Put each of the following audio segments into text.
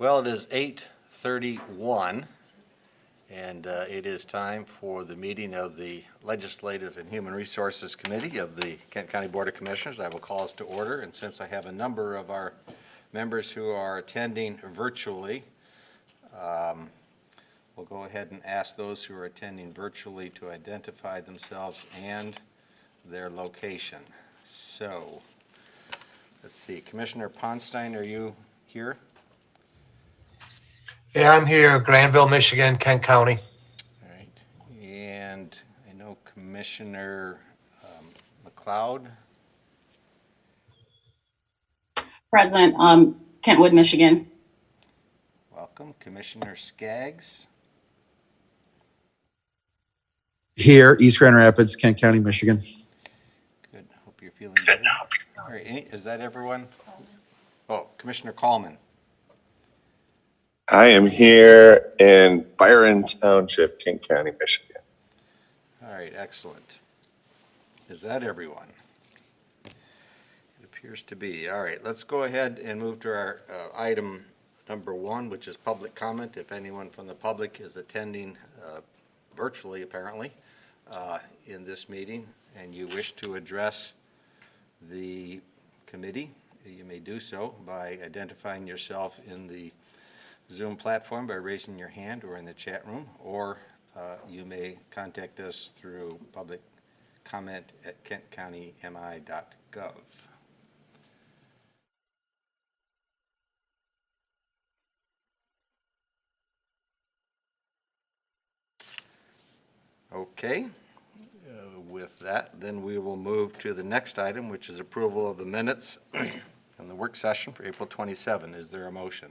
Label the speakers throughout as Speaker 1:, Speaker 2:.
Speaker 1: Well, it is 8:31, and it is time for the meeting of the Legislative and Human Resources Committee of the Kent County Board of Commissioners. I will call us to order, and since I have a number of our members who are attending virtually, we'll go ahead and ask those who are attending virtually to identify themselves and their location. So, let's see, Commissioner Ponstein, are you here?
Speaker 2: Yeah, I'm here, Granville, Michigan, Kent County.
Speaker 1: All right, and I know Commissioner McLeod.
Speaker 3: Present, Kentwood, Michigan.
Speaker 1: Welcome. Commissioner Skaggs.
Speaker 4: Here, East Grand Rapids, Kent County, Michigan.
Speaker 1: Good. Hope you're feeling better. All right, is that everyone? Oh, Commissioner Coleman.
Speaker 5: I am here in Byron Township, Kent County, Michigan.
Speaker 1: All right, excellent. Is that everyone? It appears to be. All right, let's go ahead and move to our item number 1, which is public comment. If anyone from the public is attending virtually, apparently, in this meeting, and you wish to address the committee, you may do so by identifying yourself in the Zoom platform by raising your hand or in the chat room, or you may contact us through public comment at kentcountymi.gov. Okay, with that, then we will move to the next item, which is approval of the minutes and the work session for April 27. Is there a motion?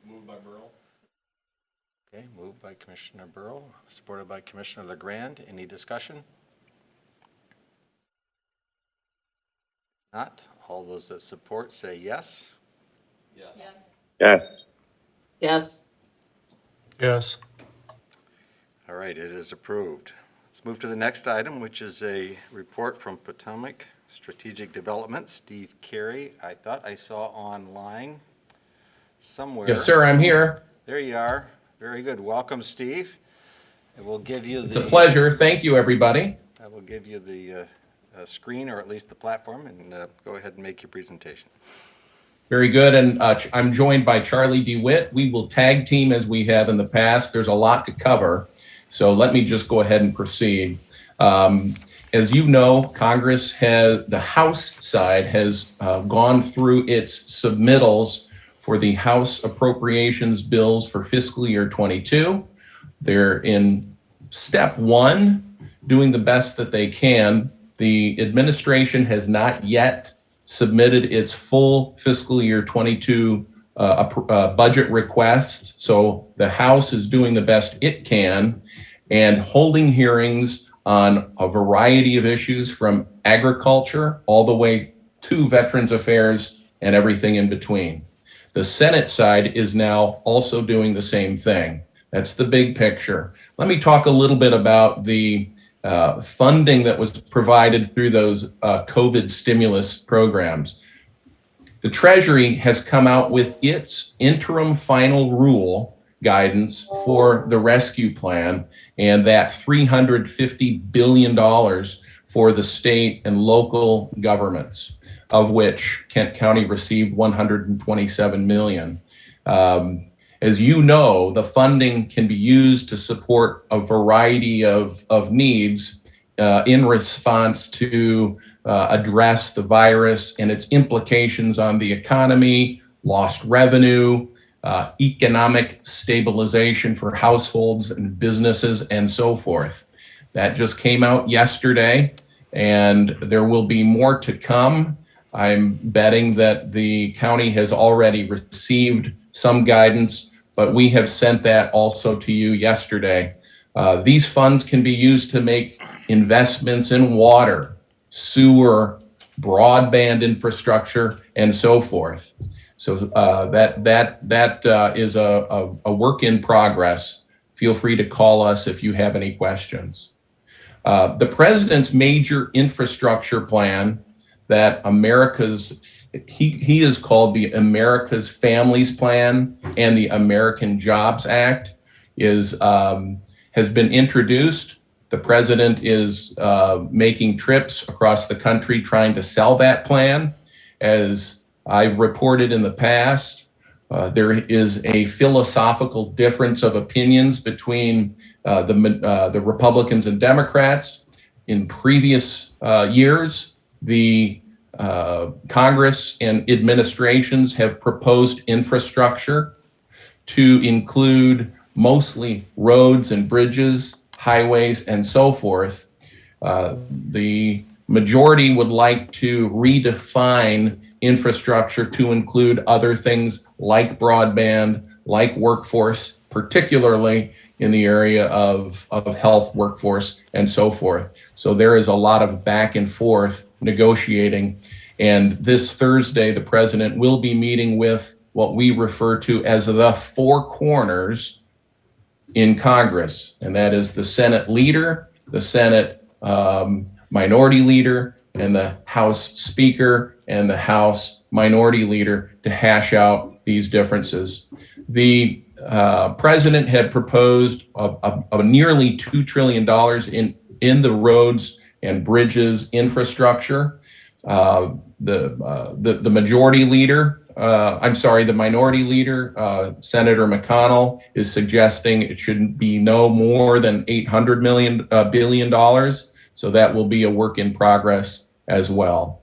Speaker 6: Moved by Burl.
Speaker 1: Okay, moved by Commissioner Burl, supported by Commissioner LeGrand. Any discussion? Not. All those that support say yes.
Speaker 6: Yes.
Speaker 5: Yes.
Speaker 3: Yes.
Speaker 2: Yes.
Speaker 1: All right, it is approved. Let's move to the next item, which is a report from Potomac Strategic Development. Steve Carey, I thought I saw online somewhere.
Speaker 7: Yes, sir, I'm here.
Speaker 1: There you are. Very good. Welcome, Steve. And we'll give you
Speaker 7: It's a pleasure. Thank you, everybody.
Speaker 1: I will give you the screen, or at least the platform, and go ahead and make your presentation.
Speaker 7: Very good. And I'm joined by Charlie DeWitt. We will tag team as we have in the past. There's a lot to cover. So let me just go ahead and proceed. As you know, Congress has, the House side has gone through its submittals for the House appropriations bills for fiscal year 22. They're in step 1, doing the best that they can. The administration has not yet submitted its full fiscal year 22 budget request. So the House is doing the best it can and holding hearings on a variety of issues from agriculture all the way to Veterans Affairs and everything in between. The Senate side is now also doing the same thing. That's the big picture. Let me talk a little bit about the funding that was provided through those COVID stimulus programs. The Treasury has come out with its interim final rule guidance for the rescue plan, and that $350 billion for the state and local governments, of which Kent County received $127 million. As you know, the funding can be used to support a variety of needs in response to address the virus and its implications on the economy, lost revenue, economic stabilization for households and businesses, and so forth. That just came out yesterday, and there will be more to come. I'm betting that the county has already received some guidance, but we have sent that also to you yesterday. These funds can be used to make investments in water, sewer, broadband infrastructure, and so forth. So that is a work in progress. Feel free to call us if you have any questions. The president's major infrastructure plan that he is called the America's Families Plan and the American Jobs Act has been introduced. The president is making trips across the country trying to sell that plan. As I've reported in the past, there is a philosophical difference of opinions between the Republicans and Democrats. In previous years, the Congress and administrations have proposed infrastructure to include mostly roads and bridges, highways, and so forth. The majority would like to redefine infrastructure to include other things like broadband, like workforce, particularly in the area of health, workforce, and so forth. So there is a lot of back and forth negotiating. And this Thursday, the president will be meeting with what we refer to as the four corners in Congress, and that is the Senate leader, the Senate minority leader, and the House Speaker and the House Minority Leader to hash out these differences. The president had proposed a nearly $2 trillion in the roads and bridges infrastructure. The majority leader, the minority leader, Senator McConnell, is suggesting it shouldn't be no more than $800 billion. So that will be a work in progress as well.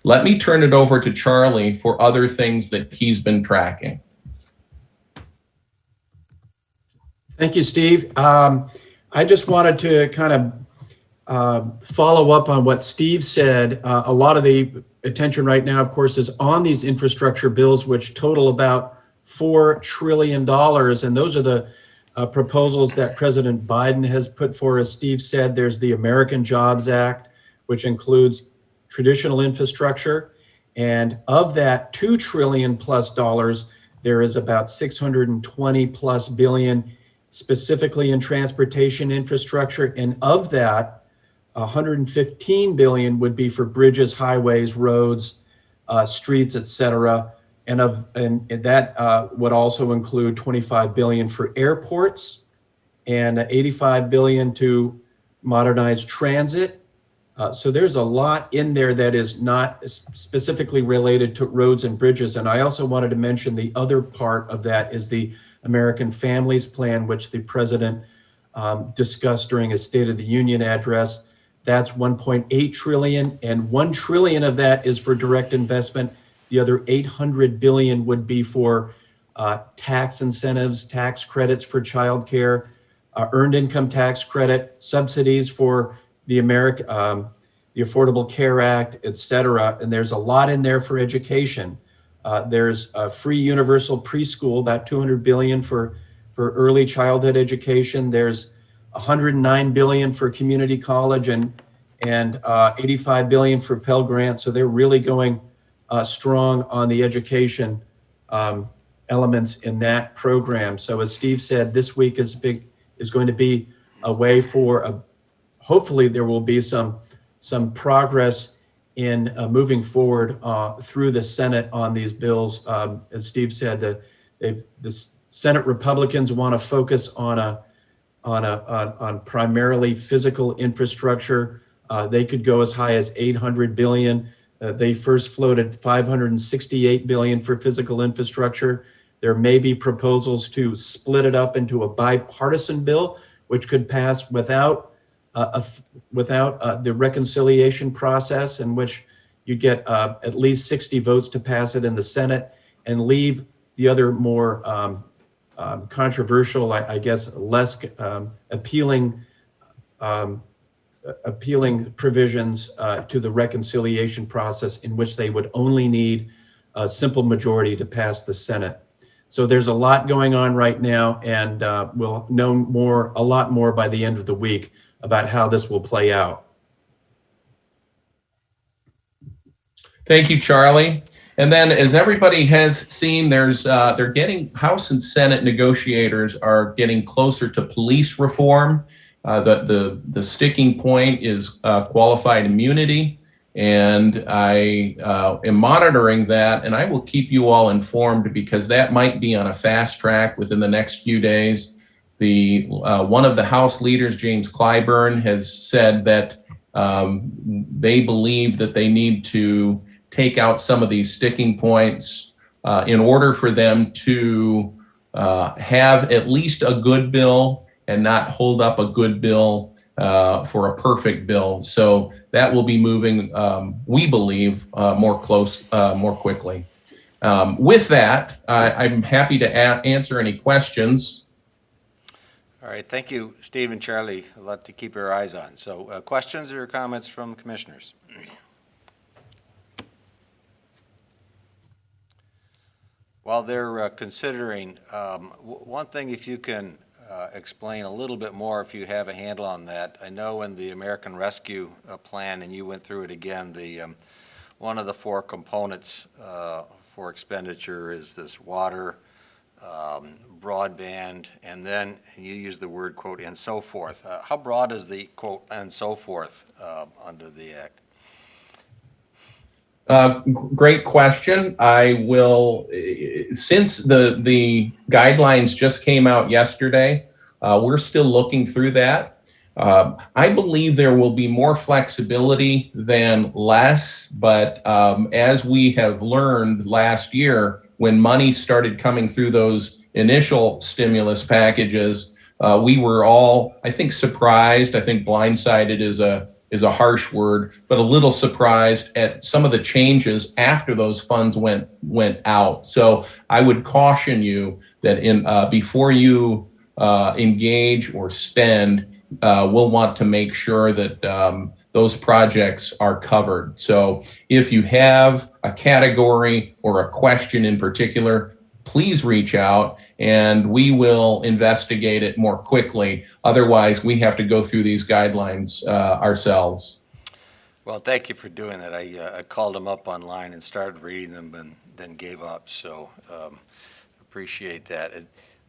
Speaker 7: Let me turn it over to Charlie for other things that he's been tracking.
Speaker 8: Thank you, Steve. I just wanted to kind of follow up on what Steve said. A lot of the attention right now, of course, is on these infrastructure bills, which total about $4 trillion. And those are the proposals that President Biden has put forward. As Steve said, there's the American Jobs Act, which includes traditional infrastructure. And of that $2 trillion plus, there is about 620 plus billion specifically in transportation infrastructure. And of that, 115 billion would be for bridges, highways, roads, streets, et cetera. And that would also include 25 billion for airports and 85 billion to modernize transit. So there's a lot in there that is not specifically related to roads and bridges. And I also wanted to mention the other part of that is the American Families Plan, which the president discussed during his State of the Union address. That's 1.8 trillion, and 1 trillion of that is for direct investment. The other 800 billion would be for tax incentives, tax credits for childcare, earned income tax credit, subsidies for the the Affordable Care Act, et cetera. And there's a lot in there for education. There's a free universal preschool, about 200 billion for early childhood education. There's 109 billion for community college and 85 billion for Pell Grant. So they're really going strong on the education elements in that program. So as Steve said, this week is going to be a way for hopefully there will be some progress in moving forward through the Senate on these bills. As Steve said, the Senate Republicans want to focus on primarily physical infrastructure. They could go as high as 800 billion. They first floated 568 billion for physical infrastructure. There may be proposals to split it up into a bipartisan bill, which could pass without the reconciliation process, in which you get at least 60 votes to pass it in the Senate, and leave the other more controversial, I guess, less appealing provisions to the reconciliation process, in which they would only need a simple majority to pass the Senate. So there's a lot going on right now, and we'll know a lot more by the end of the week about how this will play out.
Speaker 7: Thank you, Charlie. And then, as everybody has seen, they're getting, House and Senate negotiators are getting closer to police reform. The sticking point is qualified immunity, and I am monitoring that, and I will keep you all informed because that might be on a fast track within the next few days. One of the House leaders, James Clyburn, has said that they believe that they need to take out some of these sticking points in order for them to have at least a good bill and not hold up a good bill for a perfect bill. So that will be moving, we believe, more quickly. With that, I'm happy to answer any questions.
Speaker 1: All right, thank you, Steve and Charlie. A lot to keep our eyes on. So questions or comments from commissioners? While they're considering, one thing, if you can explain a little bit more, if you have a handle on that. I know in the American Rescue Plan, and you went through it again, one of the four components for expenditure is this water, broadband, and then you use the word, quote, and so forth. How broad is the, quote, and so forth under the Act?
Speaker 7: Great question. I will, since the guidelines just came out yesterday, we're still looking through that. I believe there will be more flexibility than less, but as we have learned last year, when money started coming through those initial stimulus packages, we were all, I think, surprised. I think blindsided is a harsh word, but a little surprised at some of the changes after those funds went out. So I would caution you that before you engage or spend, we'll want to make sure that those projects are covered. So if you have a category or a question in particular, please reach out and we will investigate it more quickly. Otherwise, we have to go through these guidelines ourselves.
Speaker 1: Well, thank you for doing that. I called them up online and started reading them and then gave up, so appreciate that.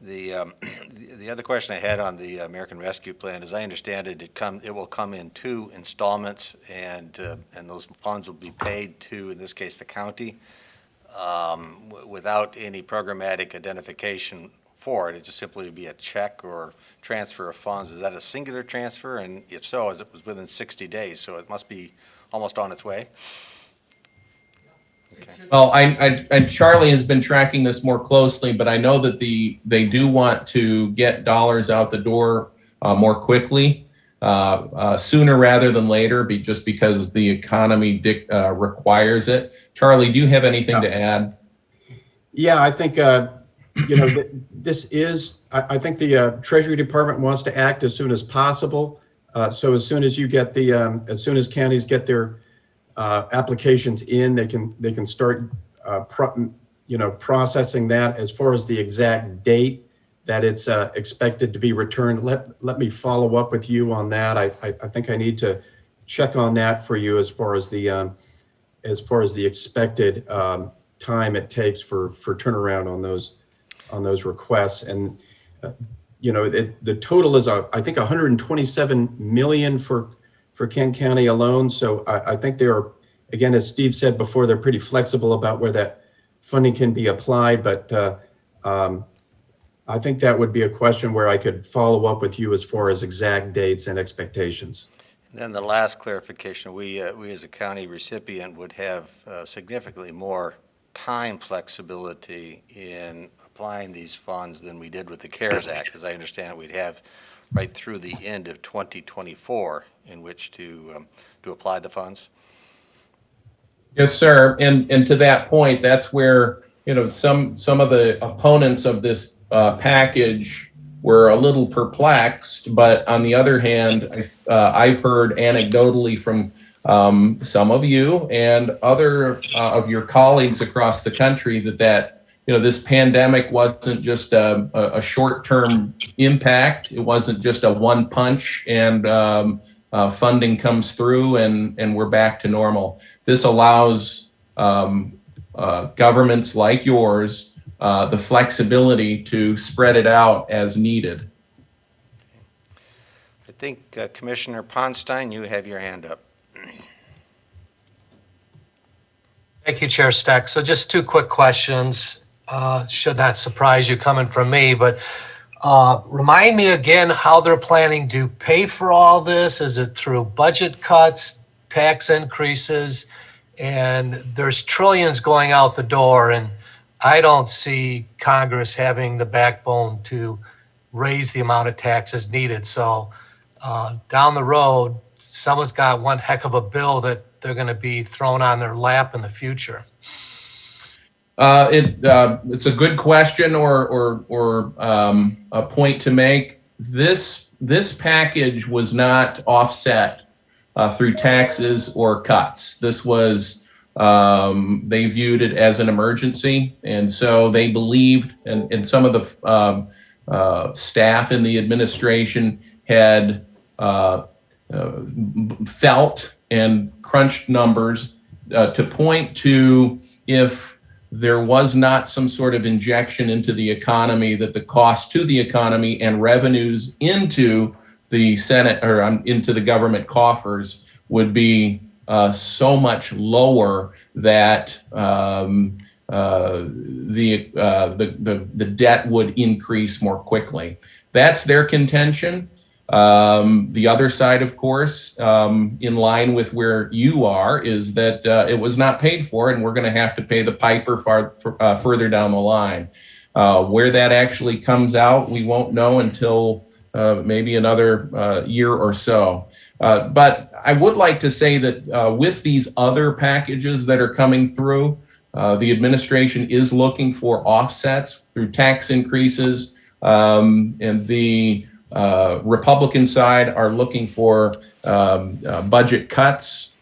Speaker 1: The other question I had on the American Rescue Plan, as I understand it, it will come in 2 installments, and those funds will be paid to, in this case, the county, without any programmatic identification for it. It just simply be a check or transfer of funds. Is that a singular transfer? And if so, as it was within 60 days, so it must be almost on its way? Okay.
Speaker 7: Well, I Charlie has been tracking this more closely, but I know that they do want to get dollars out the door more quickly, sooner rather than later, just because the economy requires it. Charlie, do you have anything to add?
Speaker 8: Yeah, I think, this is, I think the Treasury Department wants to act as soon as possible. So as soon as you get as soon as counties get their applications in, they can start, processing that. As far as the exact date that it's expected to be returned, let me follow up with you on that. I think I need to check on that for you as far as the expected time it takes for turnaround on those requests. And the total is I think 127 million for Kent County alone. So I think they are, again, as Steve said before, they're pretty flexible about where that funding can be applied. But I think that would be a question where I could follow up with you as far as exact dates and expectations.
Speaker 1: And then the last clarification, we as a county recipient would have significantly more time flexibility in applying these funds than we did with the CARES Act. As I understand it, we'd have right through the end of 2024 in which to apply the funds.
Speaker 7: Yes, sir. And to that point, that's where some of the opponents of this package were a little perplexed. But on the other hand, I've heard anecdotally from some of you and other of your colleagues across the country that this pandemic wasn't just a short-term impact. It wasn't just a one punch and funding comes through and we're back to normal. This allows governments like yours the flexibility to spread it out as needed.
Speaker 1: I think Commissioner Ponstein, you have your hand up.
Speaker 2: Thank you, Chair Steck. So just two quick questions. Should not surprise you coming from me, but remind me again how they're planning to pay for all this. Is it through budget cuts, tax increases? And there's trillions going out the door, and I don't see Congress having the backbone to raise the amount of taxes needed. So down the road, someone's got one heck of a bill that they're going to be thrown on their lap in the future.
Speaker 7: It's a good question or a point to make. This package was not offset through taxes or cuts. This was they viewed it as an emergency, and so they believed, and some of the staff in the administration had felt and crunched numbers to point to if there was not some sort of injection into the economy, that the cost to the economy and revenues into the Senate or into the government coffers would be so much lower that the debt would increase more quickly. That's their contention. The other side, of course, in line with where you are, is that it was not paid for, and we're going to have to pay the piper further down the line. Where that actually comes out, we won't know until maybe another year or so. But I would like to say that with these other packages that are coming through, the administration is looking for offsets through tax increases, and the Republican side are looking for budget cuts.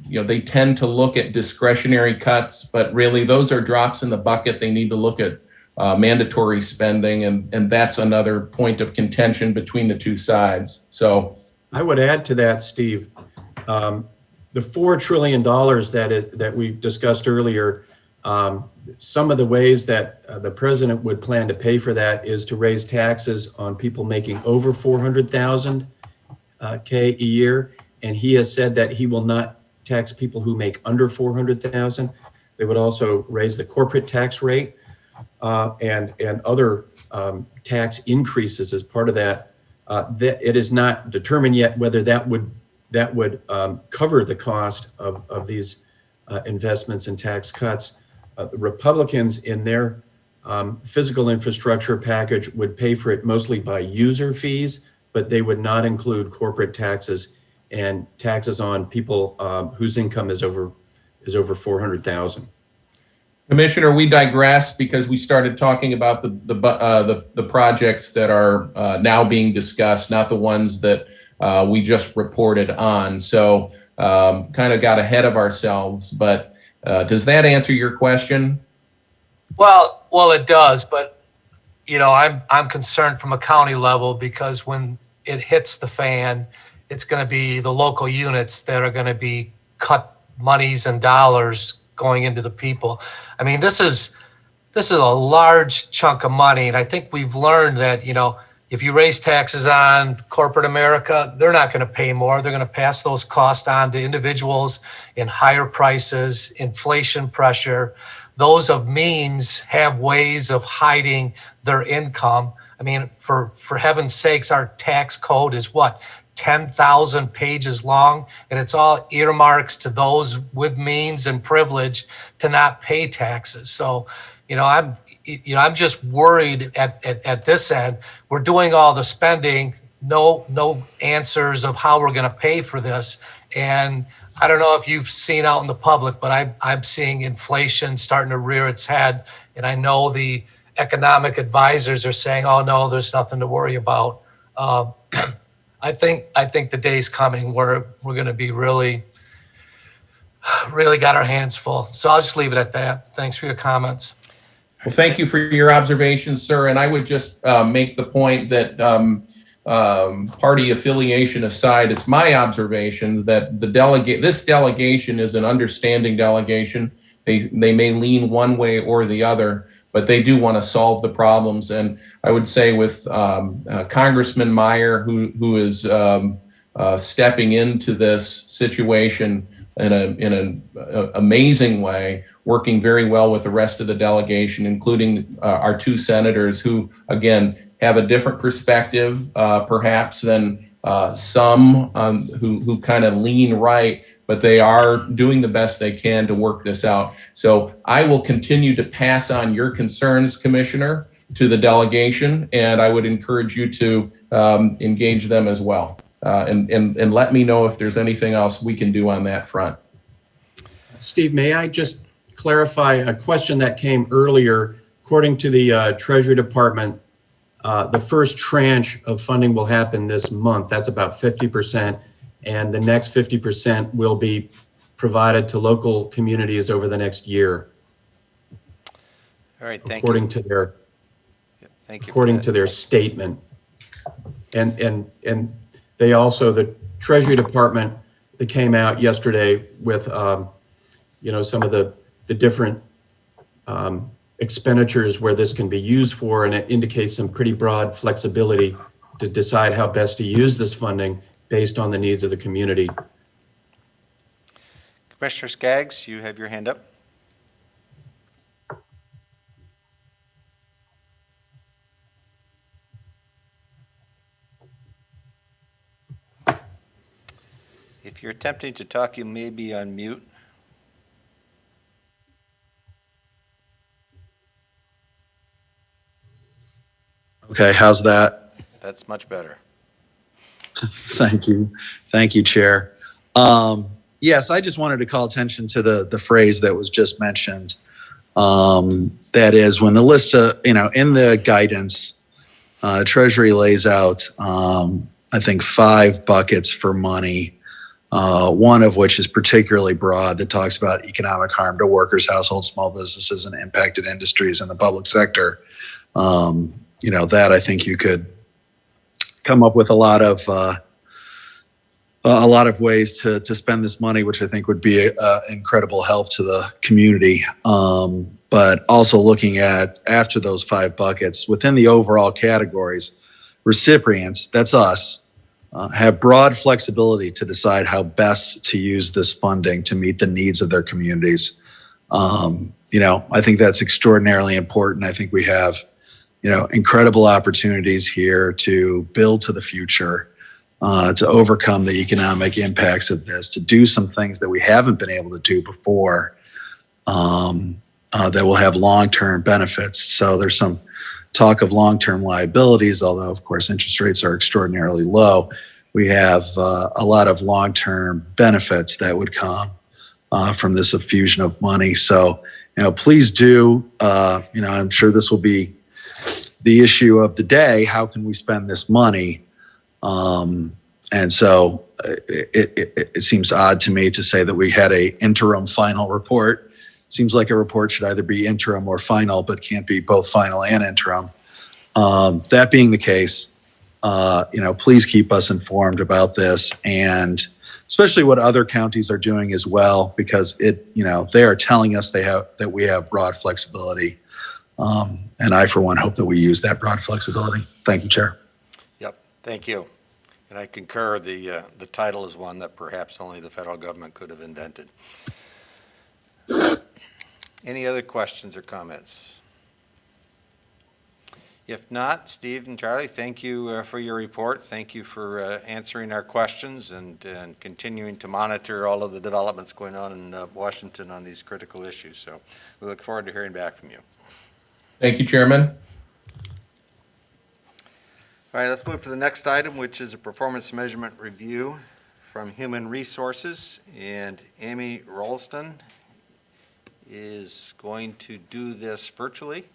Speaker 7: They tend to look at discretionary cuts, but really those are drops in the bucket. They need to look at mandatory spending, and that's another point of contention between the two sides. So
Speaker 8: I would add to that, Steve, the $4 trillion that we discussed earlier, some of the ways that the president would plan to pay for that is to raise taxes on people making over 400,000 K a year, and he has said that he will not tax people who make under 400,000. They would also raise the corporate tax rate and other tax increases as part of that. That it is not determined yet whether that would cover the cost of these investments and tax cuts. The Republicans in their physical infrastructure package would pay for it mostly by user fees, but they would not include corporate taxes and taxes on people whose income is over 400,000.
Speaker 7: Commissioner, we digress because we started talking about the projects that are now being discussed, not the ones that we just reported on. So kind of got ahead of ourselves, but does that answer your question?
Speaker 2: Well, it does, but I'm concerned from a county level because when it hits the fan, it's going to be the local units that are going to be cut monies and dollars going into the people. I mean, this is a large chunk of money, and I think we've learned that if you raise taxes on corporate America, they're not going to pay more. They're going to pass those costs on to individuals in higher prices, inflation pressure. Those of means have ways of hiding their income. I mean, for heaven's sakes, our tax code is what? 10,000 pages long, and it's all earmarks to those with means and privilege to not pay taxes. So, I'm just worried at this end. We're doing all the spending, no answers of how we're going to pay for this. And I don't know if you've seen out in the public, but I'm seeing inflation starting to rear its head. And I know the economic advisors are saying, oh no, there's nothing to worry about. I think the day's coming where we're going to be really got our hands full. So I'll just leave it at that. Thanks for your comments.
Speaker 7: Well, thank you for your observations, sir. And I would just make the point that party affiliation aside, it's my observation that this delegation is an understanding delegation. They may lean one way or the other, but they do want to solve the problems. And I would say with Congressman Meyer, who is stepping into this situation, in an amazing way, working very well with the rest of the delegation, including our two senators who, again, have a different perspective perhaps than some who kind of lean right, but they are doing the best they can to work this out. So I will continue to pass on your concerns, Commissioner, to the delegation, and I would encourage you to engage them as well. And let me know if there's anything else we can do on that front.
Speaker 8: Steve, may I just clarify a question that came earlier? According to the Treasury Department, the first tranche of funding will happen this month. That's about 50%. And the next 50% will be provided to local communities over the next year,
Speaker 1: All right, thank you.
Speaker 8: according to their
Speaker 1: Thank you. for
Speaker 8: according
Speaker 1: that.
Speaker 8: to their statement. And they also, the Treasury Department, they came out yesterday with, some of the different expenditures where this can be used for, and it indicates some pretty broad flexibility to decide how best to use this funding based on the needs of the community.
Speaker 1: Commissioner Skaggs, you have your hand up. If you're attempting to talk, you may be on mute.
Speaker 4: Okay, how's that?
Speaker 1: That's much better.
Speaker 4: Thank you. Thank you, Chair. Yes, I just wanted to call attention to the phrase that was just mentioned. That is when the list of, in the guidance, Treasury lays out, I think 5 buckets for money. One of which is particularly broad that talks about economic harm to workers, households, small businesses, and impacted industries in the public sector. That I think you could come up with a lot of ways to spend this money, which I think would be an incredible help to the community. But also looking at after those 5 buckets within the overall categories, recipients, that's us, have broad flexibility to decide how best to use this funding to meet the needs of their communities. I think that's extraordinarily important. I think we have, incredible opportunities here to build to the future, to overcome the economic impacts of this, to do some things that we haven't been able to do before, that will have long-term benefits. So there's some talk of long-term liabilities, although of course interest rates are extraordinarily low. We have a lot of long-term benefits that would come from this infusion of money. So, please do, I'm sure this will be the issue of the day. How can we spend this money? And so it seems odd to me to say that we had a interim final report. Seems like a report should either be interim or final, but can't be both final and interim. That being the case, please keep us informed about this, and especially what other counties are doing as well, because they are telling us that we have broad flexibility. And I, for one, hope that we use that broad flexibility. Thank you, Chair.
Speaker 1: Yep, thank you. And I concur, the title is one that perhaps only the federal government could have invented. Any other questions or comments? If not, Steve and Charlie, thank you for your report. Thank you for answering our questions and continuing to monitor all of the developments going on in Washington on these critical issues. So we look forward to hearing back from you.
Speaker 7: Thank you, Chairman.
Speaker 1: All right, let's move to the next item, which is a performance measurement review from Human Resources. And Amy Rolston is going to do this virtually.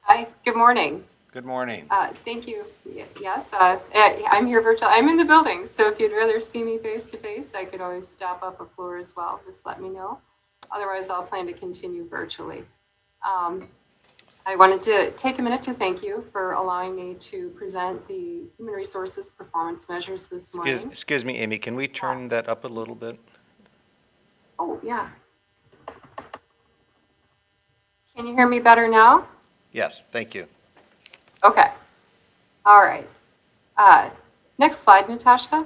Speaker 9: Hi, good morning.
Speaker 1: Good morning.
Speaker 9: Thank you. Yes, I'm here virtually. I'm in the building, so if you'd rather see me face to face, I could always step up a floor as well. Just let me know. Otherwise, I'll plan to continue virtually. I wanted to take a minute to thank you for allowing me to present the Human Resources performance measures this morning.
Speaker 1: Excuse me, Amy, can we turn that up a little bit?
Speaker 9: Oh, yeah. Can you hear me better now?
Speaker 1: Yes, thank you.
Speaker 9: Okay. All right. Next slide, Natasha.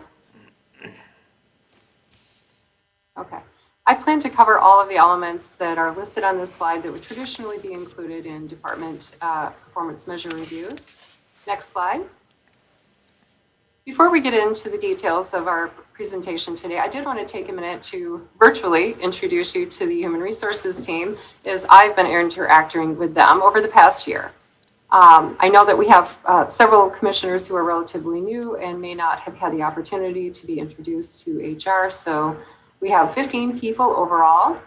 Speaker 9: I plan to cover all of the elements that are listed on this slide that would traditionally be included in department performance measure reviews. Next slide. Before we get into the details of our presentation today, I did want to take a minute to virtually introduce you to the Human Resources team, as I've been interacting with them over the past year. I know that we have several commissioners who are relatively new and may not have had the opportunity to be introduced to HR. So we have 15 people overall,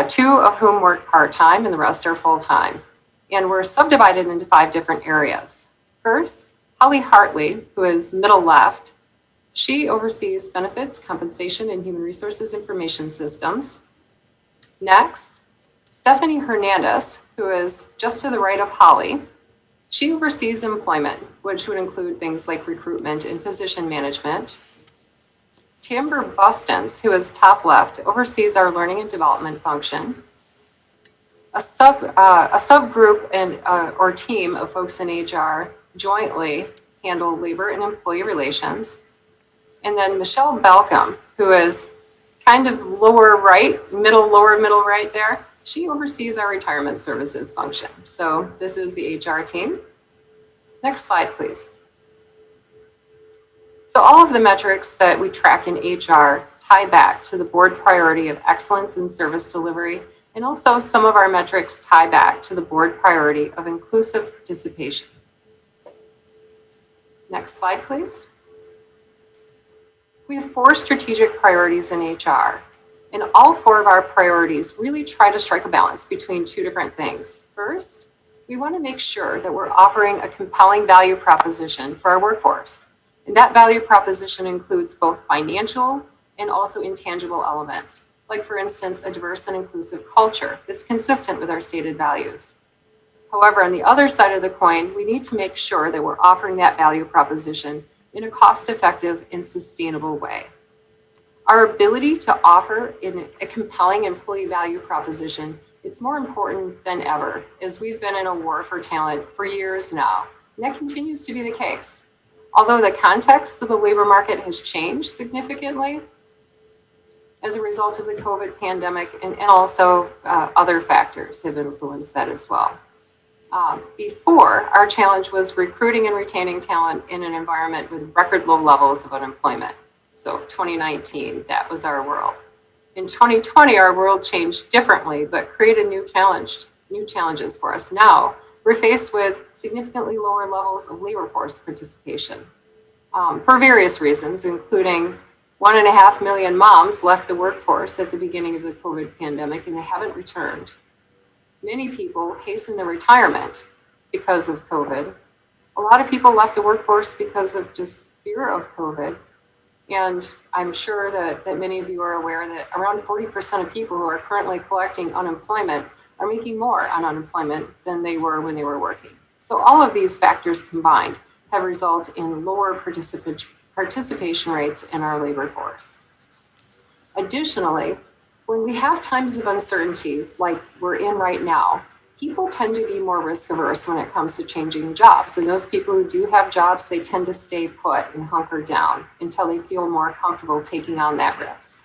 Speaker 9: 2 of whom work part-time and the rest are full-time. And we're subdivided into 5 different areas. First, Holly Hartley, who is middle left, she oversees benefits, compensation, and human resources information systems. Next, Stephanie Hernandez, who is just to the right of Holly. She oversees employment, which would include things like recruitment and position management. Timber Bustins, who is top left, oversees our learning and development function. A subgroup and or team of folks in HR jointly handle labor and employee relations. And then Michelle Balcom, who is kind of lower right, lower middle right there, she oversees our retirement services function. So this is the HR team. Next slide, please. So all of the metrics that we track in HR tie back to the board priority of excellence in service delivery, and also some of our metrics tie back to the board priority of inclusive participation. Next slide, please. We have 4 strategic priorities in HR, and all 4 of our priorities really try to strike a balance between 2 different things. First, we want to make sure that we're offering a compelling value proposition for our workforce. And that value proposition includes both financial and also intangible elements, like for instance, a diverse and inclusive culture that's consistent with our stated values. However, on the other side of the coin, we need to make sure that we're offering that value proposition in a cost-effective and sustainable way. Our ability to offer a compelling employee value proposition, it's more important than ever, as we've been in a war for talent for years now, and that continues to be the case. Although the context of the labor market has changed significantly as a result of the COVID pandemic, and also other factors have influenced that as well. Before, our challenge was recruiting and retaining talent in an environment with record low levels of unemployment. So 2019, that was our world. In 2020, our world changed differently, but created new challenges for us. Now, we're faced with significantly lower levels of labor force participation for various reasons, including 1.5 million moms left the workforce at the beginning of the COVID pandemic, and they haven't returned. Many people hastened their retirement because of COVID. A lot of people left the workforce because of just fear of COVID. And I'm sure that many of you are aware that around 40% of people who are currently collecting unemployment are making more on unemployment than they were when they were working. So all of these factors combined have resulted in lower participation rates in our labor force. Additionally, when we have times of uncertainty like we're in right now, people tend to be more risk averse when it comes to changing jobs. And those people who do have jobs, they tend to stay put and hunker down until they feel more comfortable taking on that risk.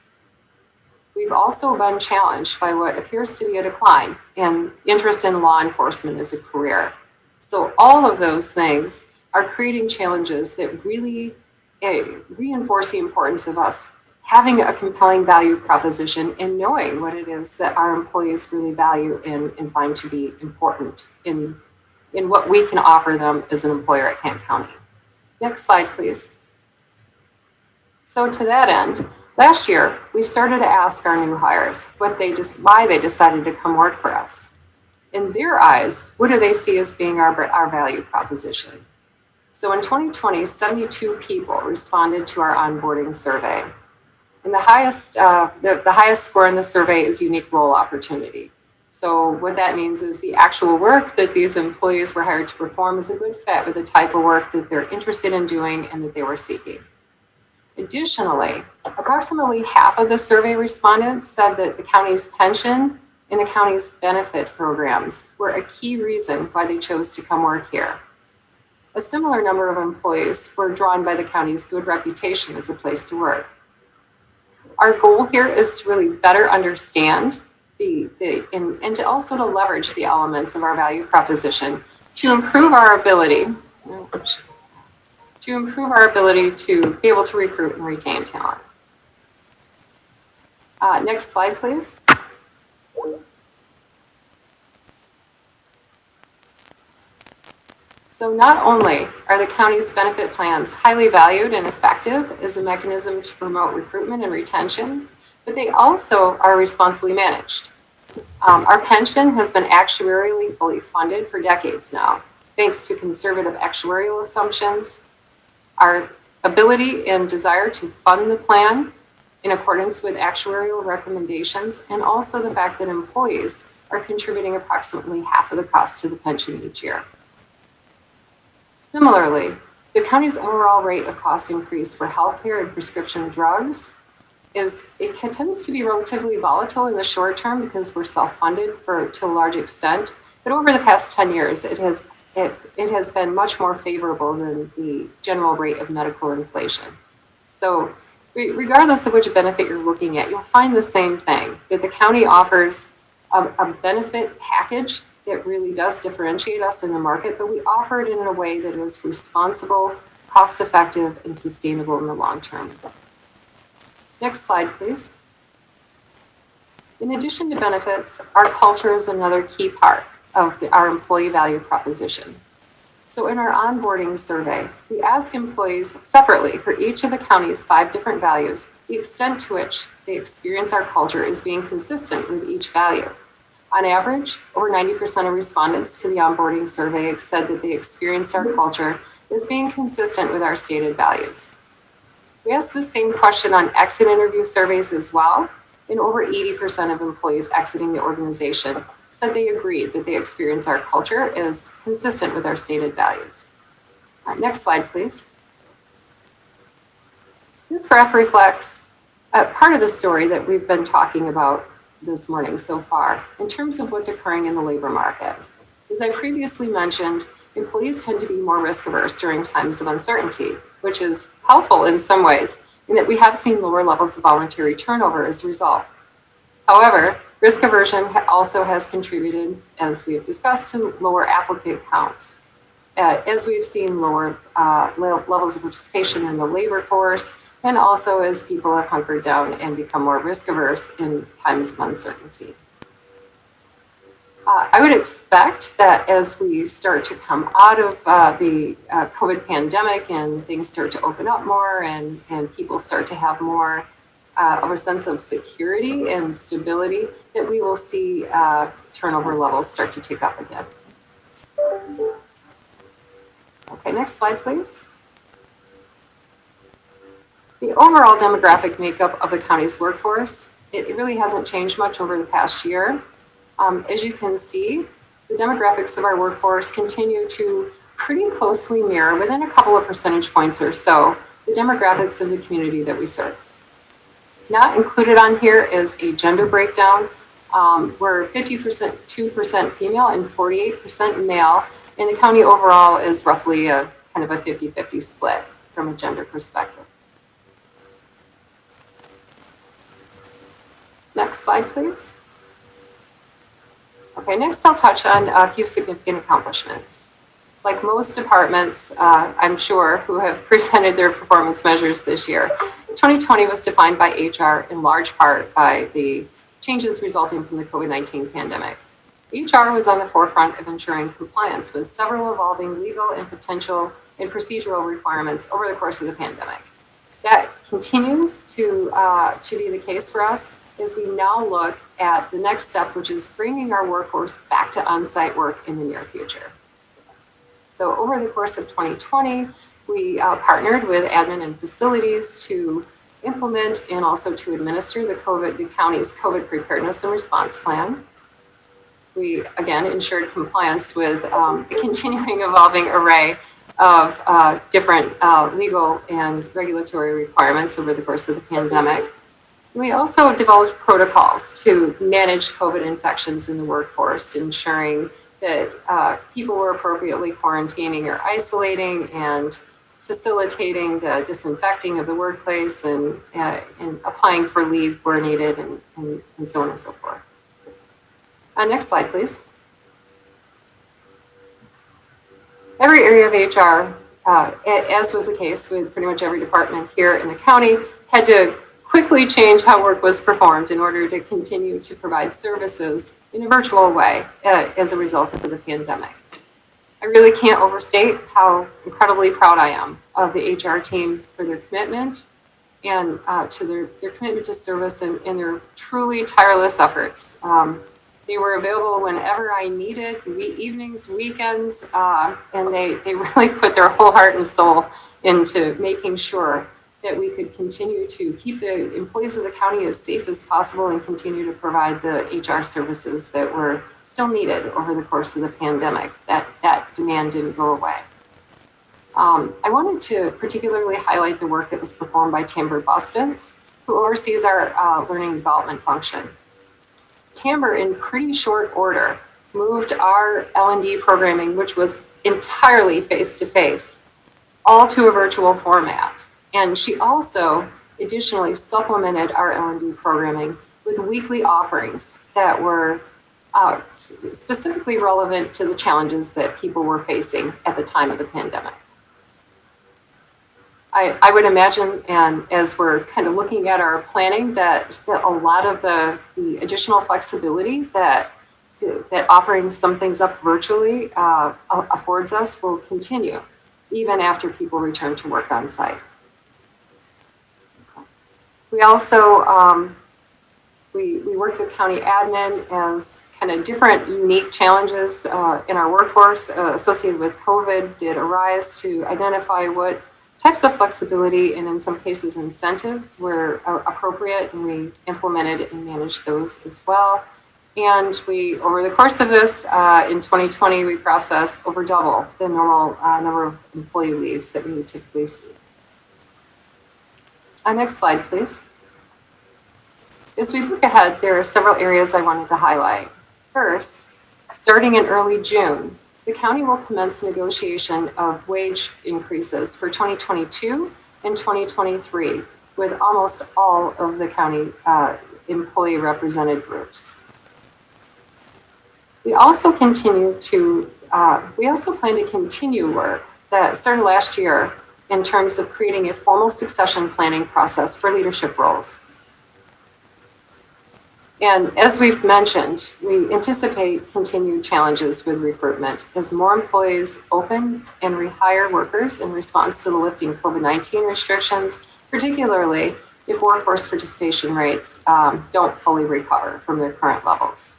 Speaker 9: We've also been challenged by what appears to be a decline in interest in law enforcement as a career. So all of those things are creating challenges that really reinforce the importance of us having a compelling value proposition and knowing what it is that our employees really value and find to be important in what we can offer them as an employer at Kent County. Next slide, please. So to that end, last year, we started to ask our new hires why they decided to come work for us. In their eyes, what do they see as being our value proposition? So in 2020, 72 people responded to our onboarding survey. And the highest score in the survey is unique role opportunity. So what that means is the actual work that these employees were hired to perform is a good fit with the type of work that they're interested in doing and that they were seeking. Additionally, approximately half of the survey respondents said that the county's pension and the county's benefit programs were a key reason why they chose to come work here. A similar number of employees were drawn by the county's good reputation as a place to work. Our goal here is to really better understand and to also to leverage the elements of our value proposition to improve our ability to be able to recruit and retain talent. Next slide, please. So not only are the county's benefit plans highly valued and effective as a mechanism to promote recruitment and retention, but they also are responsibly managed. Our pension has been actuarially fully funded for decades now, thanks to conservative actuarial assumptions, our ability and desire to fund the plan in accordance with actuarial recommendations, and also the fact that employees are contributing approximately half of the cost to the pension each year. Similarly, the county's overall rate of cost increase for healthcare and prescription drugs tends to be relatively volatile in the short term because we're self-funded to a large extent. But over the past 10 years, it has been much more favorable than the general rate of medical inflation. So regardless of which benefit you're looking at, you'll find the same thing, that the county offers a benefit package that really does differentiate us in the market, but we offer it in a way that is responsible, cost-effective, and sustainable in the long term. Next slide, please. In addition to benefits, our culture is another key part of our employee value proposition. So in our onboarding survey, we ask employees separately for each of the county's 5 different values, the extent to which they experience our culture is being consistent with each value. On average, over 90% of respondents to the onboarding survey said that they experienced our culture as being consistent with our stated values. We asked the same question on exit interview surveys as well, and over 80% of employees exiting the organization said they agreed that they experience our culture as consistent with our stated values. Next slide, please. This graph reflects part of the story that we've been talking about this morning so far in terms of what's occurring in the labor market. As I previously mentioned, employees tend to be more risk averse during times of uncertainty, which is helpful in some ways in that we have seen lower levels of voluntary turnover as a result. However, risk aversion also has contributed, as we have discussed, to lower applicant counts. As we've seen lower levels of participation in the labor force, and also as people have hunkered down and become more risk averse in times of uncertainty. I would expect that as we start to come out of the COVID pandemic and things start to open up more and people start to have more of a sense of security and stability, that we will see turnover levels start to tick up again. Okay, next slide, please. The overall demographic makeup of the county's workforce, it really hasn't changed much over the past year. As you can see, the demographics of our workforce continue to pretty closely mirror, within a couple of percentage points or so, the demographics of the community that we serve. Not included on here is a gender breakdown. We're 52% female and 48% male, and the county overall is roughly a kind of a 50-50 split from a gender perspective. Next slide, please. Okay, next I'll touch on a few significant accomplishments. Like most departments, I'm sure, who have presented their performance measures this year, 2020 was defined by HR in large part by the changes resulting from the COVID-19 pandemic. HR was on the forefront of ensuring compliance with several evolving legal and potential and procedural requirements over the course of the pandemic. That continues to be the case for us as we now look at the next step, which is bringing our workforce back to on-site work in the near future. So over the course of 2020, we partnered with admin and facilities to implement and also to administer the county's COVID preparedness and response plan. We, again, ensured compliance with a continuing evolving array of different legal and regulatory requirements over the course of the pandemic. We also developed protocols to manage COVID infections in the workforce, ensuring that people were appropriately quarantining or isolating and facilitating the disinfecting of the workplace and applying for leave where needed and so on and so forth. Next slide, please. Every area of HR, as was the case with pretty much every department here in the county, had to quickly change how work was performed in order to continue to provide services in a virtual way as a result of the pandemic. I really can't overstate how incredibly proud I am of the HR team for their commitment and to their commitment to service and their truly tireless efforts. They were available whenever I needed, evenings, weekends, and they really put their whole heart and soul into making sure that we could continue to keep the employees of the county as safe as possible and continue to provide the HR services that were still needed over the course of the pandemic. That demand didn't go away. I wanted to particularly highlight the work that was performed by Tamber Bustins, who oversees our learning and development function. Tamber, in pretty short order, moved our L&D programming, which was entirely face-to-face, all to a virtual format. And she also additionally supplemented our L&D programming with weekly offerings that were specifically relevant to the challenges that people were facing at the time of the pandemic. I would imagine, and as we're kind of looking at our planning, that a lot of the additional flexibility that offering some things up virtually affords us will continue even after people return to work on site. We also we worked with county admin as kind of different unique challenges in our workforce associated with COVID did arise to identify what types of flexibility and in some cases incentives were appropriate, and we implemented and managed those as well. And we, over the course of this, in 2020, we processed over double the normal number of employee leaves that we would typically see. Next slide, please. As we look ahead, there are several areas I wanted to highlight. First, starting in early June, the county will commence negotiation of wage increases for 2022 and 2023 with almost all of the county employee represented groups. We also plan to continue work that started last year in terms of creating a formal succession planning process for leadership roles. And as we've mentioned, we anticipate continued challenges with recruitment as more employees open and rehire workers in response to the lifting COVID-19 restrictions, particularly if workforce participation rates don't fully recover from their current levels.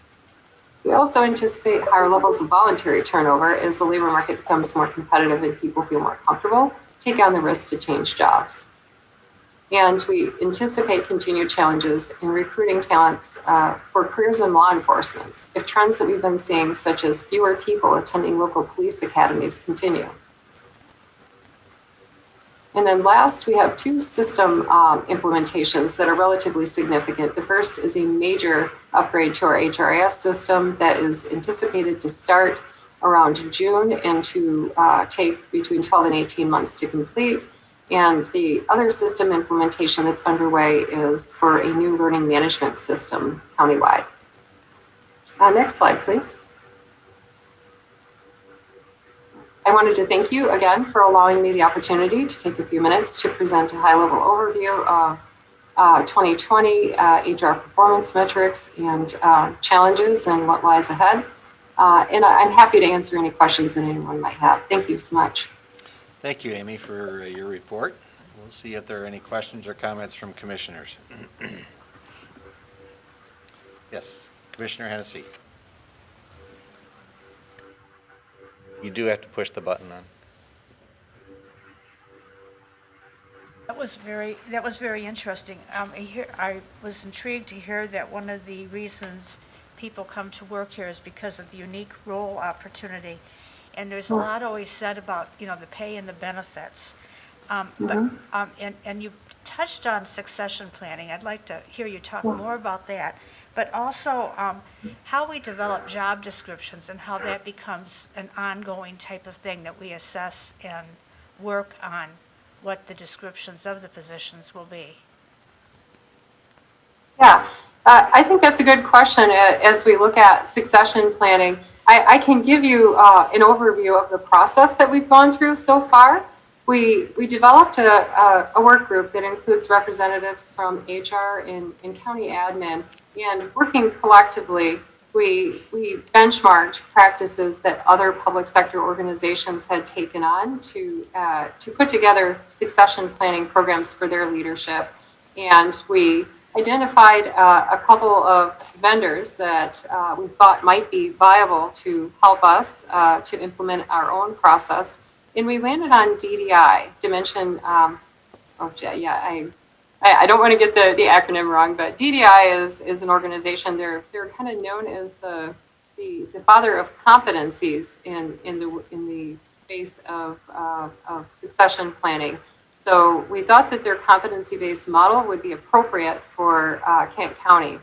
Speaker 9: We also anticipate higher levels of voluntary turnover as the labor market becomes more competitive and people feel more comfortable, take on the risk to change jobs. And we anticipate continued challenges in recruiting talents for careers in law enforcement if trends that we've been seeing, such as fewer people attending local police academies, continue. And then last, we have two system implementations that are relatively significant. The first is a major upgrade to our HRIS system that is anticipated to start around June and to take between 12 and 18 months to complete. And the other system implementation that's underway is for a new learning management system countywide. Next slide, please. I wanted to thank you again for allowing me the opportunity to take a few minutes to present a high-level overview of 2020 HR performance metrics and challenges and what lies ahead. And I'm happy to answer any questions that anyone might have. Thank you so much.
Speaker 1: Thank you, Amy, for your report. We'll see if there are any questions or comments from commissioners. Yes, Commissioner Hennessy. You do have to push the button on.
Speaker 10: That was very interesting. I was intrigued to hear that one of the reasons people come to work here is because of the unique role opportunity. And there's a lot always said about, the pay and the benefits. And you touched on succession planning. I'd like to hear you talk more about that. But also how we develop job descriptions and how that becomes an ongoing type of thing that we assess and work on what the descriptions of the positions will be?
Speaker 9: Yeah, I think that's a good question as we look at succession planning. I can give you an overview of the process that we've gone through so far. We developed a work group that includes representatives from HR and county admin, and working collectively, we benchmarked practices that other public sector organizations had taken on to put together succession planning programs for their leadership. And we identified a couple of vendors that we thought might be viable to help us to implement our own process. And we landed on DDI, Dimension, I don't want to get the acronym wrong, but DDI is an organization. They're kind of known as the father of competencies in the space of succession planning. So we thought that their competency-based model would be appropriate for Kent County.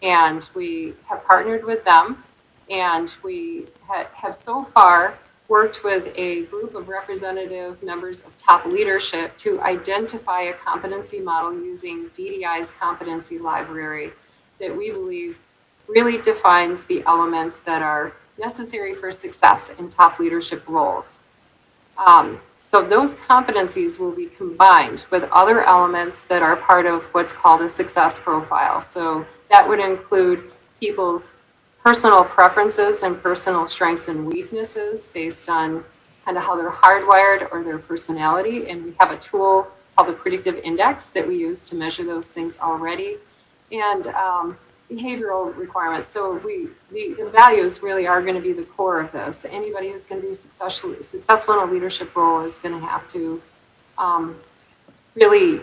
Speaker 9: And we have partnered with them, and we have so far worked with a group of representative members of top leadership to identify a competency model using DDI's competency library that we believe really defines the elements that are necessary for success in top leadership roles. So those competencies will be combined with other elements that are part of what's called a success profile. So that would include people's personal preferences and personal strengths and weaknesses based on kind of how they're hardwired or their personality. And we have a tool called the Predictive Index that we use to measure those things already. And behavioral requirements. So the values really are going to be the core of this. Anybody who's going to be successful in a leadership role is going to have to really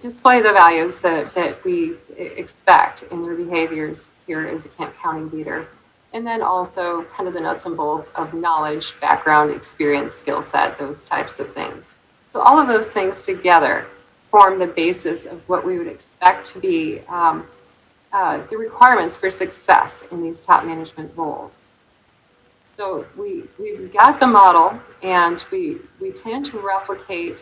Speaker 9: display the values that we expect in their behaviors here as a Kent County leader. And then also kind of the nuts and bolts of knowledge, background, experience, skill set, those types of things. So all of those things together form the basis of what we would expect to be the requirements for success in these top management roles. So we've got the model, and we plan to replicate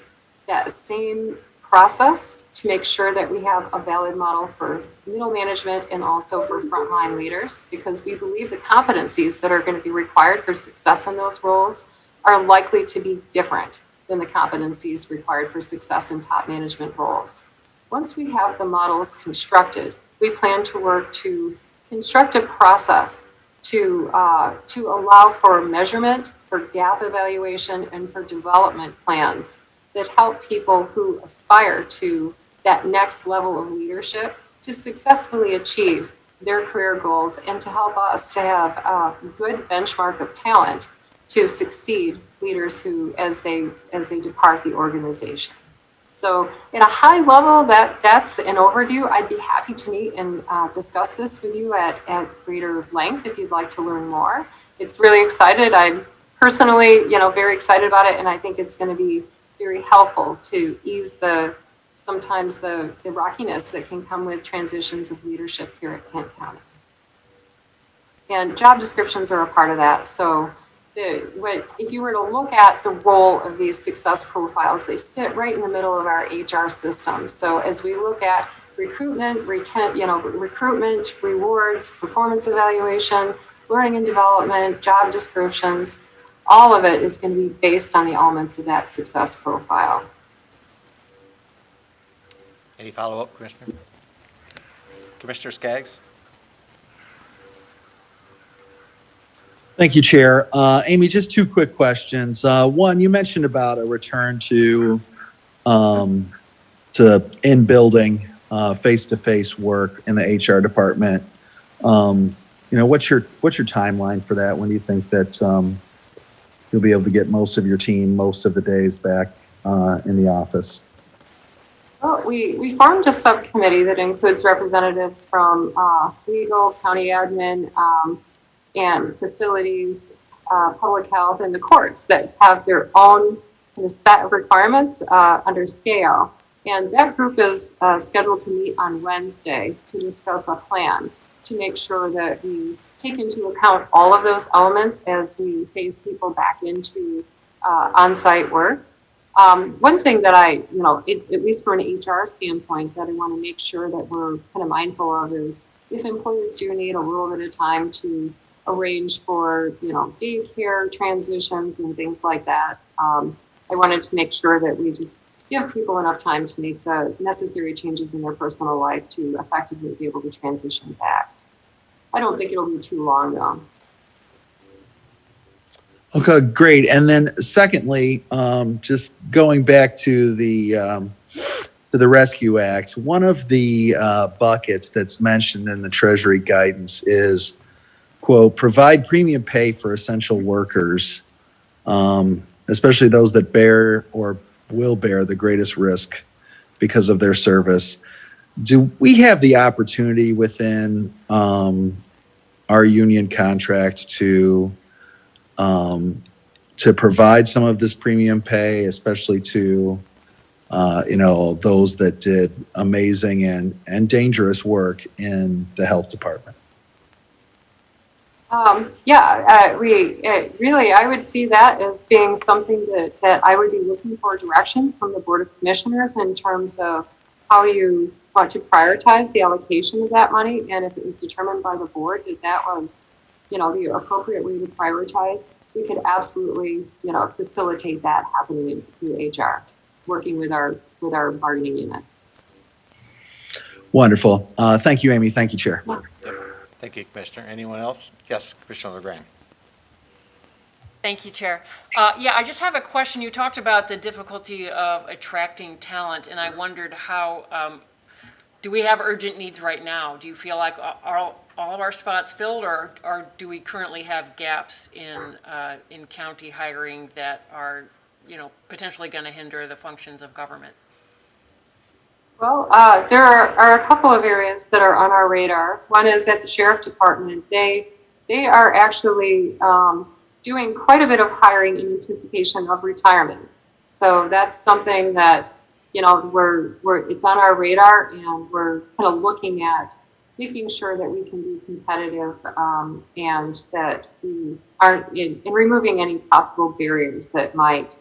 Speaker 9: that same process to make sure that we have a valid model for middle management and also for frontline leaders, because we believe the competencies that are going to be required for success in those roles are likely to be different than the competencies required for success in top management roles. Once we have the models constructed, we plan to work to construct a process to allow for measurement, for gap evaluation, and for development plans that help people who aspire to that next level of leadership to successfully achieve their career goals, and to help us to have a good benchmark of talent to succeed leaders who as they depart the organization. So at a high level, that's an overview. I'd be happy to meet and discuss this with you at greater length if you'd like to learn more. It's really excited. I'm personally, very excited about it, and I think it's going to be very helpful to ease sometimes the rockiness that can come with transitions of leadership here at Kent County. And job descriptions are a part of that. So if you were to look at the role of these success profiles, they sit right in the middle of our HR system. So as we look at recruitment, recruitment, rewards, performance evaluation, learning and development, job descriptions, all of it is going to be based on the elements of that success profile.
Speaker 1: Any follow-up, Commissioner? Commissioner Skaggs?
Speaker 4: Thank you, Chair. Amy, just two quick questions. One, you mentioned about a return to in-building, face-to-face work in the HR department. What's your timeline for that? When do you think that you'll be able to get most of your team, most of the days back in the office?
Speaker 9: Well, we formed a subcommittee that includes representatives from legal, county admin, and facilities, public health, and the courts that have their own kind of set of requirements under scale. And that group is scheduled to meet on Wednesday to discuss a plan to make sure that we take into account all of those elements as we phase people back into on-site work. One thing that at least from an HR standpoint, that I want to make sure that we're kind of mindful of is if employees do need a little bit of time to arrange for, daycare transitions and things like that. I wanted to make sure that we just give people enough time to make the necessary changes in their personal life to effectively be able to transition back. I don't think it'll be too long though.
Speaker 4: Okay, great. And then secondly, just going back to the Rescue Act, one of the buckets that's mentioned in the Treasury guidance is, quote, provide premium pay for essential workers, especially those that bear or will bear the greatest risk because of their service. Do we have the opportunity within our union contract to provide some of this premium pay, especially to those that did amazing and dangerous work in the health department?
Speaker 9: I would see that as being something that I would be looking for direction from the Board of Commissioners in terms of how you want to prioritize the allocation of that money. And if it was determined by the board that was, the appropriate way to prioritize, we could absolutely, facilitate that happening through HR, working with our bargaining units.
Speaker 4: Wonderful. Thank you, Amy. Thank you, Chair.
Speaker 1: Thank you, Commissioner. Anyone else? Yes, Commissioner LeGrand.
Speaker 11: Thank you, Chair. I just have a question. You talked about the difficulty of attracting talent, and I wondered how, do we have urgent needs right now? Do you feel like all of our spots filled, or do we currently have gaps in county hiring that are, potentially going to hinder the functions of government?
Speaker 9: Well, there are a couple of areas that are on our radar. One is at the Sheriff Department. They are actually doing quite a bit of hiring in anticipation of retirements. So that's something that, it's on our radar, and we're kind of looking at making sure that we can be competitive and that we aren't in removing any possible barriers that might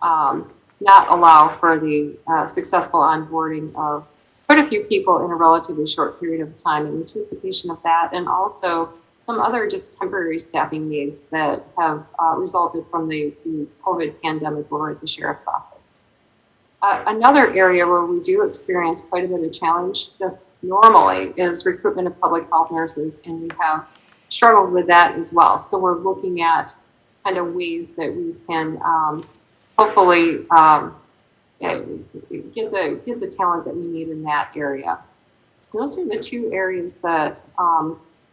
Speaker 9: not allow for the successful onboarding of quite a few people in a relatively short period of time in anticipation of that, and also some other just temporary staffing needs that have resulted from the COVID pandemic over at the Sheriff's Office. Another area where we do experience quite a bit of challenge just normally is recruitment of public health nurses, and we have struggled with that as well. So we're looking at kind of ways that we can hopefully get the talent that we need in that area. Those are the two areas that,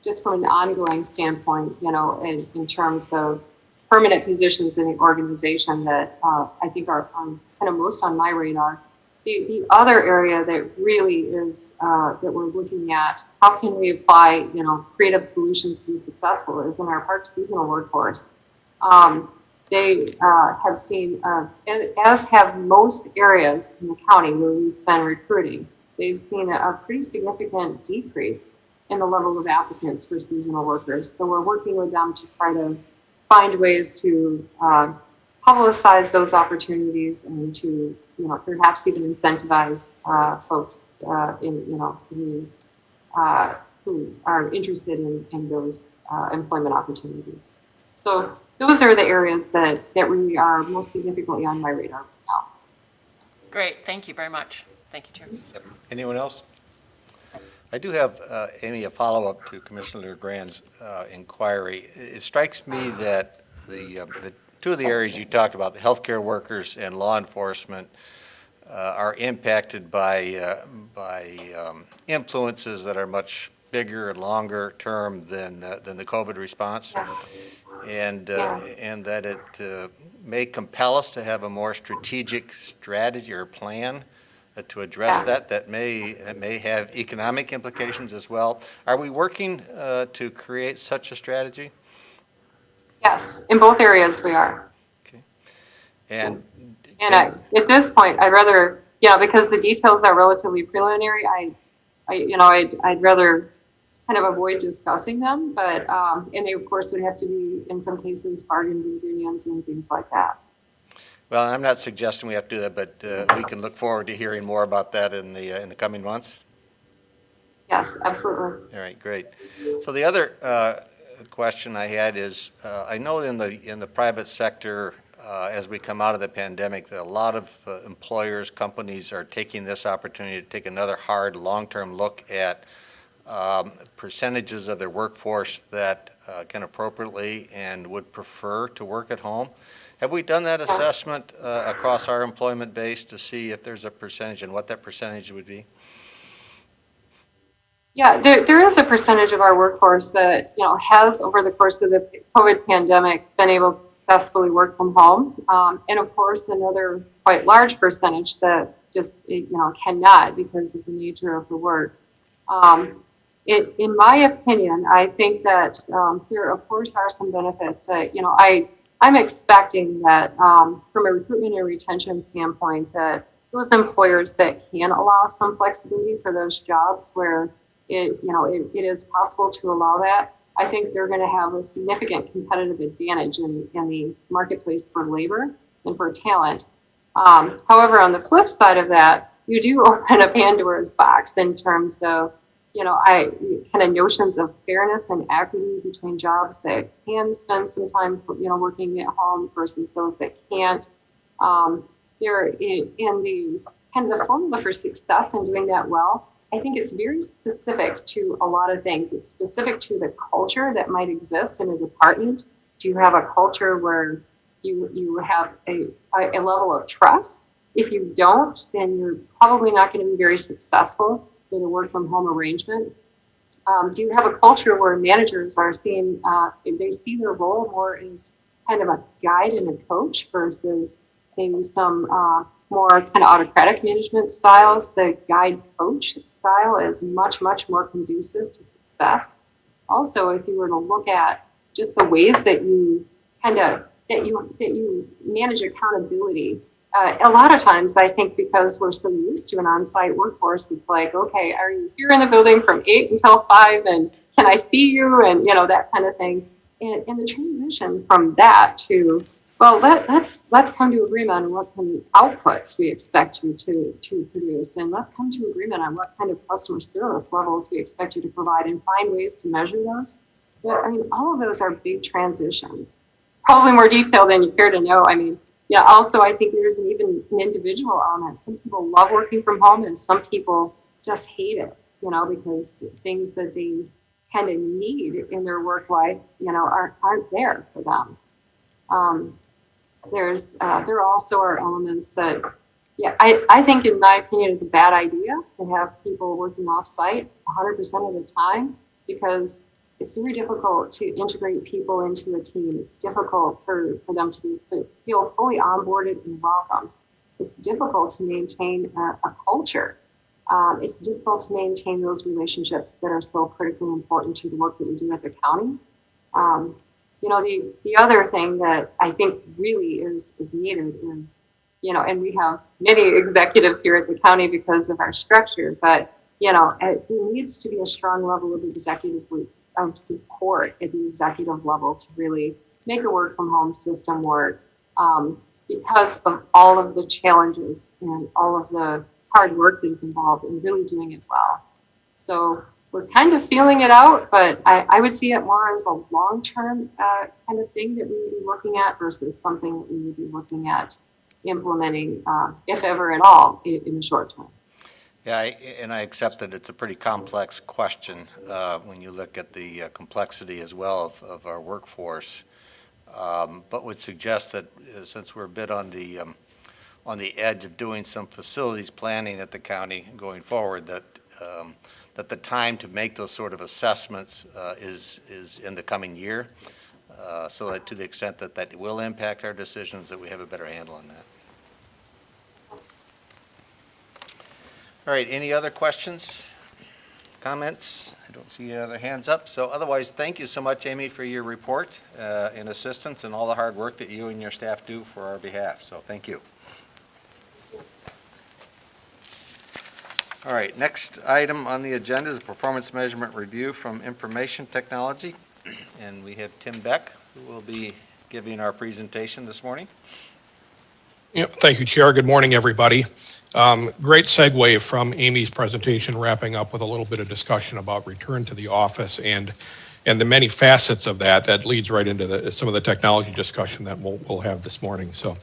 Speaker 9: just from an ongoing standpoint, in terms of permanent positions in the organization, that I think are kind of most on my radar. The other area that really is that we're looking at, how can we apply creative solutions to be successful, is in our park seasonal workforce. They have seen, as have most areas in the county where we've been recruiting, they've seen a pretty significant decrease in the level of applicants for seasonal workers. So we're working with them to try to find ways to publicize those opportunities and to, perhaps even incentivize folks who are interested in those employment opportunities. So those are the areas that we are most significantly on my radar now.
Speaker 11: Great. Thank you very much. Thank you, Chair.
Speaker 1: Yep. Anyone else? I do have, Amy, a follow-up to Commissioner LeGrand's inquiry. It strikes me that the two of the areas you talked about, the healthcare workers and law enforcement, are impacted by influences that are much bigger and longer term than the COVID response, and that it may compel us to have a more strategic strategy or plan to address that may have economic implications as well. Are we working to create such a strategy?
Speaker 9: Yes, in both areas we are.
Speaker 1: Okay. And
Speaker 9: at this point, I'd rather, because the details are relatively preliminary, I'd rather kind of avoid discussing them, but, and they of course would have to be, in some cases, bargained with unions and things like that.
Speaker 1: Well, I'm not suggesting we have to do that, but we can look forward to hearing more about that in the coming months.
Speaker 9: Yes, absolutely.
Speaker 1: All right, great. So the other question I had is, I know in the private sector, as we come out of the pandemic, that a lot of employers, companies are taking this opportunity to take another hard, long-term look at percentages of their workforce that can appropriately and would prefer to work at home. Have we done that assessment across our employment base to see if there's a percentage and what that percentage would be?
Speaker 9: Yeah, there is a percentage of our workforce that, has over the course of the COVID pandemic been able to successfully work from home. And of course, another quite large percentage that just, cannot because of the nature of the work. In my opinion, I think that there, of course, are some benefits. I'm expecting that from a recruitment and retention standpoint, that those employers that can allow some flexibility for those jobs where it is possible to allow that, I think they're going to have a significant competitive advantage in the marketplace for labor and for talent. However, on the flip side of that, you do open a Pandora's box in terms of, kind of notions of fairness and equity between jobs that can spend some time, working at home versus those that can't. They're in the kind of the formula for success in doing that well. I think it's very specific to a lot of things. It's specific to the culture that might exist in a department. Do you have a culture where you have a level of trust? If you don't, then you're probably not going to be very successful with a work from home arrangement. Do you have a culture where managers are seeing, they see their role more as kind of a guide and a coach versus maybe some more kind of autocratic management styles? The guide coach style is much, much more conducive to success. Also, if you were to look at just the ways that you that you manage accountability, a lot of times I think because we're so used to an on-site workforce, it's like, okay, are you here in the building from 8 until 5 and can I see you, and that kind of thing. And the transition from that to, well, let's come to agreement on what kind of outputs we expect you to produce, and let's come to agreement on what kind of customer service levels we expect you to provide and find ways to measure those. But all of those are big transitions, probably more detailed than you care to know. Also, I think there's even an individual element. Some people love working from home and some people just hate it, because things that they kind of need in their work life, aren't there for them. There also are elements that, I think in my opinion is a bad idea to have people working off site 100% of the time, because it's very difficult to integrate people into a team. It's difficult for them to feel fully onboarded and welcomed. It's difficult to maintain a culture. It's difficult to maintain those relationships that are so critically important to the work that we do at the county. The other thing that I think really is needed is, and we have many executives here at the county because of our structure, but, there needs to be a strong level of executive support at the executive level to really make a work from home system work, because of all of the challenges and all of the hard work that is involved in really doing it well. So we're kind of feeling it out, but I would see it more as a long-term kind of thing that we would be looking at versus something that we would be looking at implementing, if ever at all, in the short term.
Speaker 1: Yeah, and I accept that it's a pretty complex question when you look at the complexity as well of our workforce, but would suggest that since we're a bit on the edge of doing some facilities planning at the county going forward, that that the time to make those sort of assessments is in the coming year, so that to the extent that that will impact our decisions, that we have a better handle on that. All right, any other questions, comments? I don't see any other hands up. So otherwise, thank you so much, Amy, for your report and assistance and all the hard work that you and your staff do for our behalf. So thank you. All right, next item on the agenda is a performance measurement review from Information Technology. And we have Tim Beck, who will be giving our presentation this morning.
Speaker 12: Yep, thank you, Chair. Good morning, everybody. Great segue from Amy's presentation, wrapping up with a little bit of discussion about return to the office and the many facets of that leads right into some of the technology discussion that we'll have this morning. So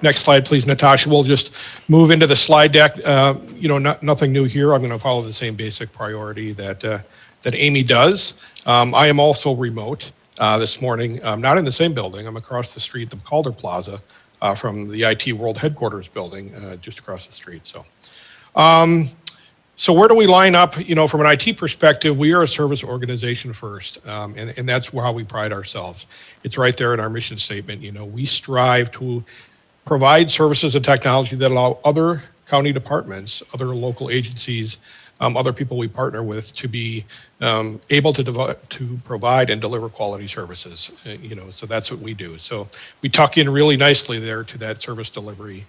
Speaker 12: next slide, please, Natasha. We'll just move into the slide deck. Nothing new here. I'm going to follow the same basic priority that Amy does. I am also remote this morning. I'm not in the same building. I'm across the street, the Calder Plaza, from the IT World Headquarters building, just across the street. So where do we line up? From an IT perspective, we are a service organization first, and that's how we pride ourselves. It's right there in our mission statement. We strive to provide services and technology that allow other county departments, other local agencies, other people we partner with to be able to provide and deliver quality services. So that's what we do. So we tuck in really nicely there to that service delivery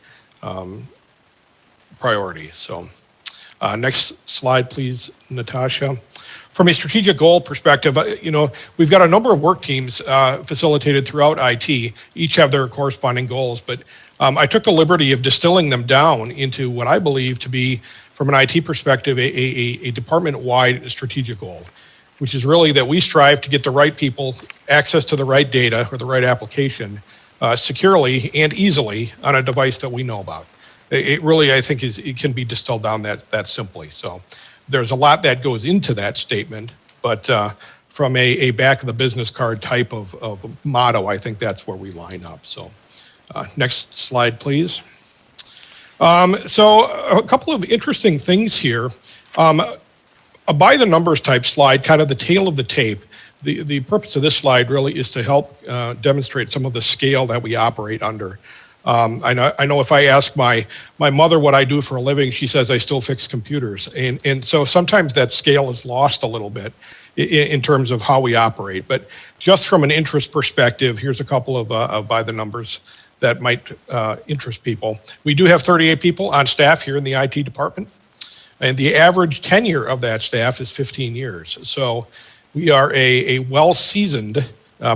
Speaker 12: priority. So next slide, please, Natasha. From a strategic goal perspective, we've got a number of work teams facilitated throughout IT. Each have their corresponding goals, but I took the liberty of distilling them down into what I believe to be, from an IT perspective, a department-wide strategic goal, which is really that we strive to get the right people access to the right data or the right application securely and easily on a device that we know about. It really, I think, it can be distilled down that simply. So there's a lot that goes into that statement, but from a back of the business card type of motto, I think that's where we line up. So next slide, please. So a couple of interesting things here. A by the numbers type slide, kind of the tail of the tape. The purpose of this slide really is to help demonstrate some of the scale that we operate under. I know if I ask my mother what I do for a living, she says I still fix computers. And so sometimes that scale is lost a little bit in terms of how we operate. But just from an interest perspective, here's a couple of by the numbers that might interest people. We do have 38 people on staff here in the IT department, and the average tenure of that staff is 15 years. So we are a well-seasoned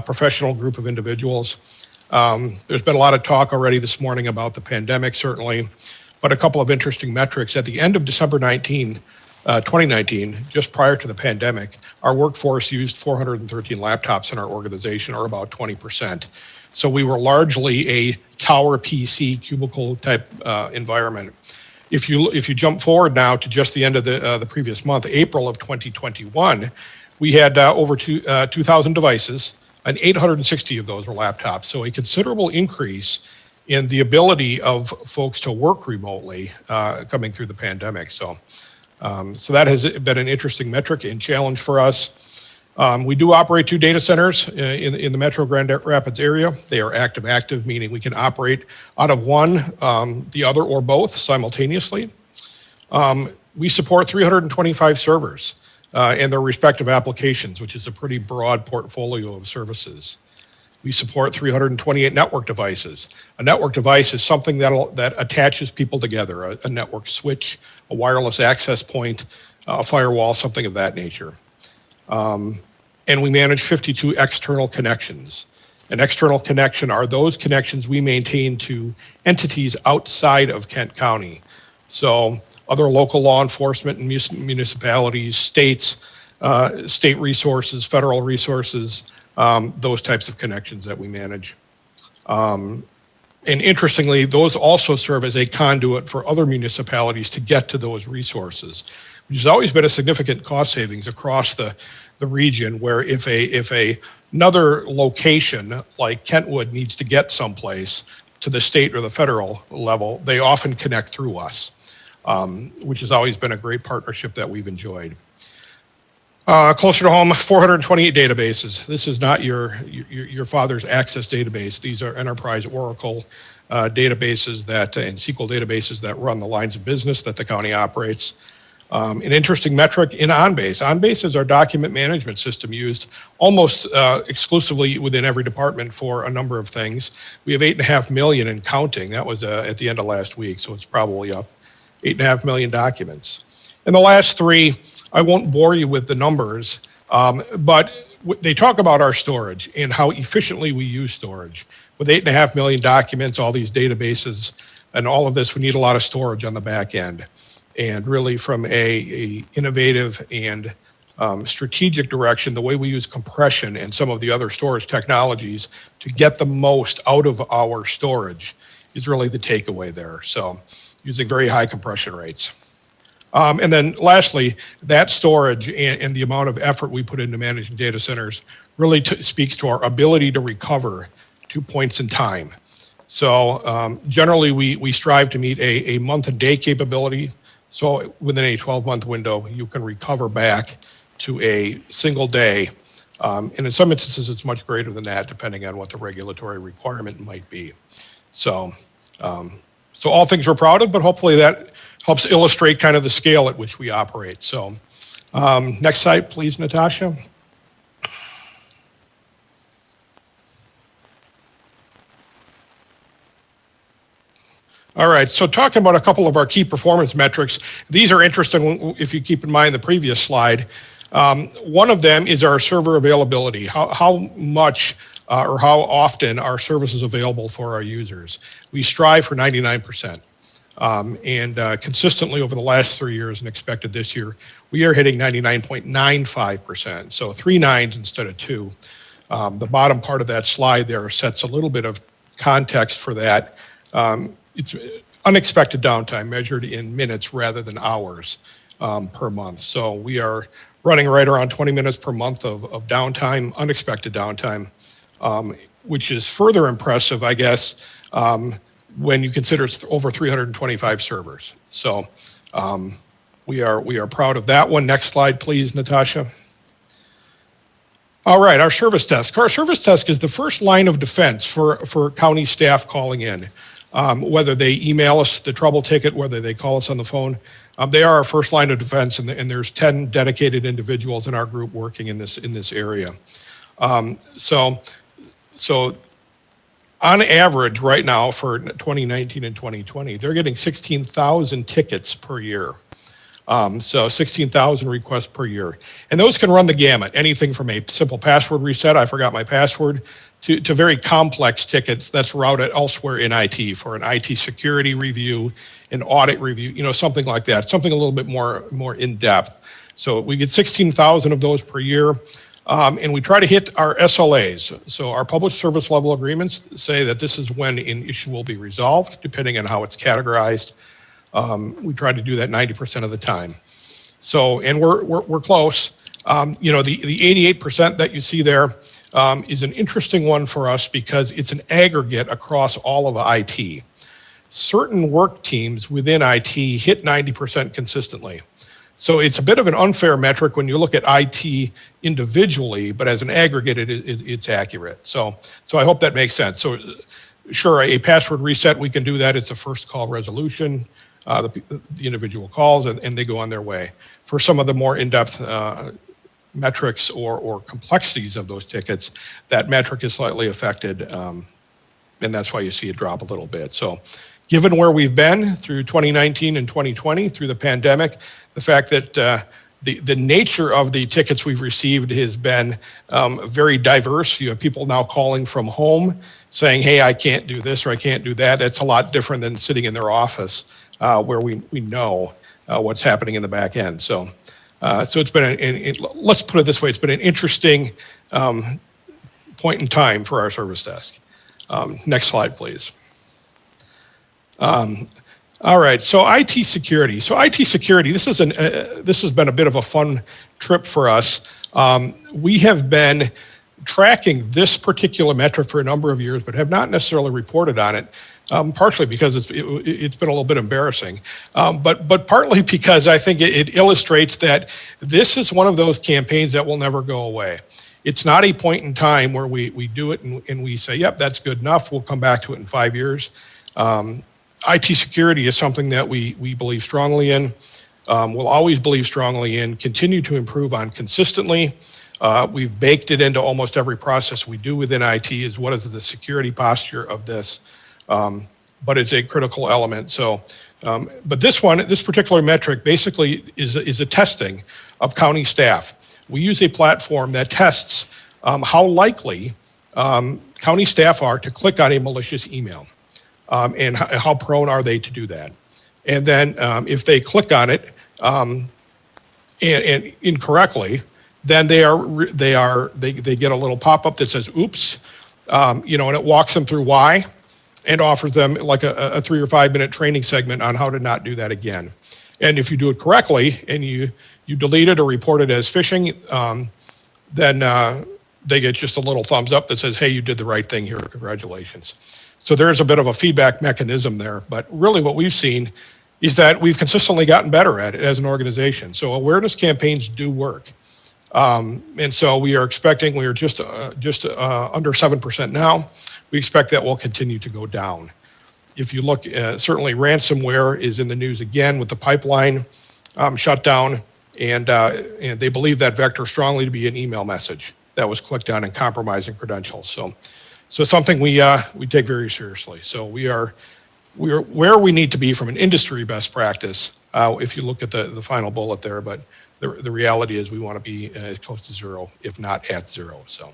Speaker 12: professional group of individuals. There's been a lot of talk already this morning about the pandemic, certainly, but a couple of interesting metrics. At the end of December 2019, just prior to the pandemic, our workforce used 413 laptops in our organization, or about 20%. So we were largely a tower PC cubicle type environment. If you jump forward now to just the end of the previous month, April of 2021, we had over 2,000 devices, and 860 of those were laptops. So a considerable increase in the ability of folks to work remotely coming through the pandemic. So that has been an interesting metric and challenge for us. We do operate 2 data centers in the Metro Grand Rapids area. They are active, meaning we can operate out of one, the other, or both simultaneously. We support 325 servers and their respective applications, which is a pretty broad portfolio of services. We support 328 network devices. A network device is something that attaches people together, a network switch, a wireless access point, a firewall, something of that nature. And we manage 52 external connections. An external connection are those connections we maintain to entities outside of Kent County. So other local law enforcement and municipalities, states, state resources, federal resources, those types of connections that we manage. And interestingly, those also serve as a conduit for other municipalities to get to those resources, which has always been a significant cost savings across the region, where if another location like Kentwood needs to get someplace to the state or the federal level, they often connect through us, which has always been a great partnership that we've enjoyed. Closer to home, 428 databases. This is not your father's Access database. These are enterprise Oracle databases and SQL databases that run the lines of business that the county operates. An interesting metric in OnBase. OnBase is our document management system used almost exclusively within every department for a number of things. We have 8.5 million and counting. That was at the end of last week, so it's probably up 8.5 million documents. And the last 3, I won't bore you with the numbers, but they talk about our storage and how efficiently we use storage. with 8.5 million documents, all these databases, and all of this, we need a lot of storage on the back end. And really from a innovative and strategic direction, the way we use compression and some of the other storage technologies to get the most out of our storage is really the takeaway there. So using very high compression rates. And then lastly, that storage and the amount of effort we put into managing data centers really speaks to our ability to recover to points in time. So generally we strive to meet a month and day capability. So within a 12-month window, you can recover back to a single day. And in some instances, it's much greater than that, depending on what the regulatory requirement might be. So all things we're proud of, but hopefully that helps illustrate kind of the scale at which we operate. So next slide, please, Natasha. All right, so talking about a couple of our key performance metrics, these are interesting if you keep in mind the previous slide. One of them is our server availability, how much or how often our service is available for our users. We strive for 99%. And consistently over the last 3 years and expected this year, we are hitting 99.95%. So 3 nines instead of 2. The bottom part of that slide there sets a little bit of context for that. It's unexpected downtime measured in minutes rather than hours per month. So we are running right around 20 minutes per month of downtime, unexpected downtime, which is further impressive, I guess, when you consider it's over 325 servers. So we are proud of that one. Next slide, please, Natasha. All right, our service desk. Our service desk is the first line of defense for county staff calling in. Whether they email us the trouble ticket, whether they call us on the phone, they are our first line of defense, and there's 10 dedicated individuals in our group working in this area. So on average right now for 2019 and 2020, they're getting 16,000 tickets per year. So 16,000 requests per year. And those can run the gamut, anything from a simple password reset, I forgot my password, to very complex tickets that's routed elsewhere in IT for an IT security review, an audit review, something like that, something a little bit more in depth. So we get 16,000 of those per year. And we try to hit our SLAs. So our published service level agreements say that this is when an issue will be resolved, depending on how it's categorized. We try to do that 90% of the time. So, and we're close. The 88% that you see there is an interesting one for us because it's an aggregate across all of IT. Certain work teams within IT hit 90% consistently. So it's a bit of an unfair metric when you look at IT individually, but as an aggregate, it's accurate. So I hope that makes sense. So sure, a password reset, we can do that. It's a first call resolution. The individual calls and they go on their way. For some of the more in-depth metrics or complexities of those tickets, that metric is slightly affected, and that's why you see it drop a little bit. So given where we've been through 2019 and 2020, through the pandemic, the fact that the nature of the tickets we've received has been very diverse. You have people now calling from home saying, hey, I can't do this or I can't do that. That's a lot different than sitting in their office where we know what's happening in the back end. So it's been, let's put it this way, it's been an interesting point in time for our service desk. Next slide, please. All right, so IT security. So IT security, this has been a bit of a fun trip for us. We have been tracking this particular metric for a number of years, but have not necessarily reported on it, partially because it's been a little bit embarrassing, but partly because I think it illustrates that this is one of those campaigns that will never go away. It's not a point in time where we do it and we say, yep, that's good enough. We'll come back to it in 5 years. IT security is something that we believe strongly in, will always believe strongly in, continue to improve on consistently. We've baked it into almost every process we do within IT is what is the security posture of this, but it's a critical element. So, but this particular metric basically is a testing of county staff. We use a platform that tests how likely county staff are to click on a malicious email, and how prone are they to do that. And then if they click on it and incorrectly, then they get a little pop-up that says, oops, and it walks them through why and offers them like a 3 or 5 minute training segment on how to not do that again. And if you do it correctly and you delete it or report it as phishing, then they get just a little thumbs up that says, hey, you did the right thing here, congratulations. So there's a bit of a feedback mechanism there, but really what we've seen is that we've consistently gotten better at it as an organization. So awareness campaigns do work. And so we are expecting, we are just under 7% now. We expect that will continue to go down. If you look, certainly ransomware is in the news again with the pipeline shutdown, and they believe that vector strongly to be an email message that was clicked on and compromising credentials. So something we take very seriously. So we are where we need to be from an industry best practice. If you look at the final bullet there, but the reality is we want to be as close to zero, if not at zero. So,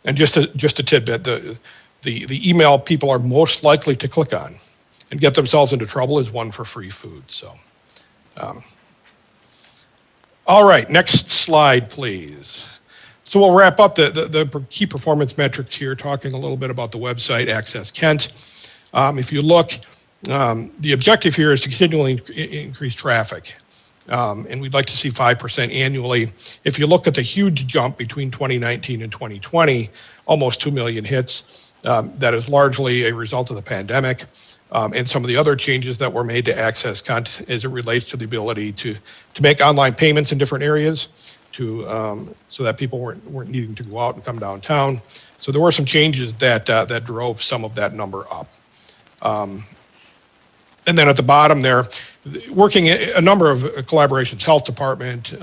Speaker 12: and just a tidbit, the email people are most likely to click on and get themselves into trouble is one for free food. So, all right, next slide, please. So we'll wrap up the key performance metrics here, talking a little bit about the website, Access Kent. If you look, the objective here is to continually increase traffic. And we'd like to see 5% annually. If you look at the huge jump between 2019 and 2020, almost 2 million hits, that is largely a result of the pandemic and some of the other changes that were made to Access Kent as it relates to the ability to make online payments in different areas, so that people weren't needing to go out and come downtown. So there were some changes that drove some of that number up. And then at the bottom there, working a number of collaborations, Health Department,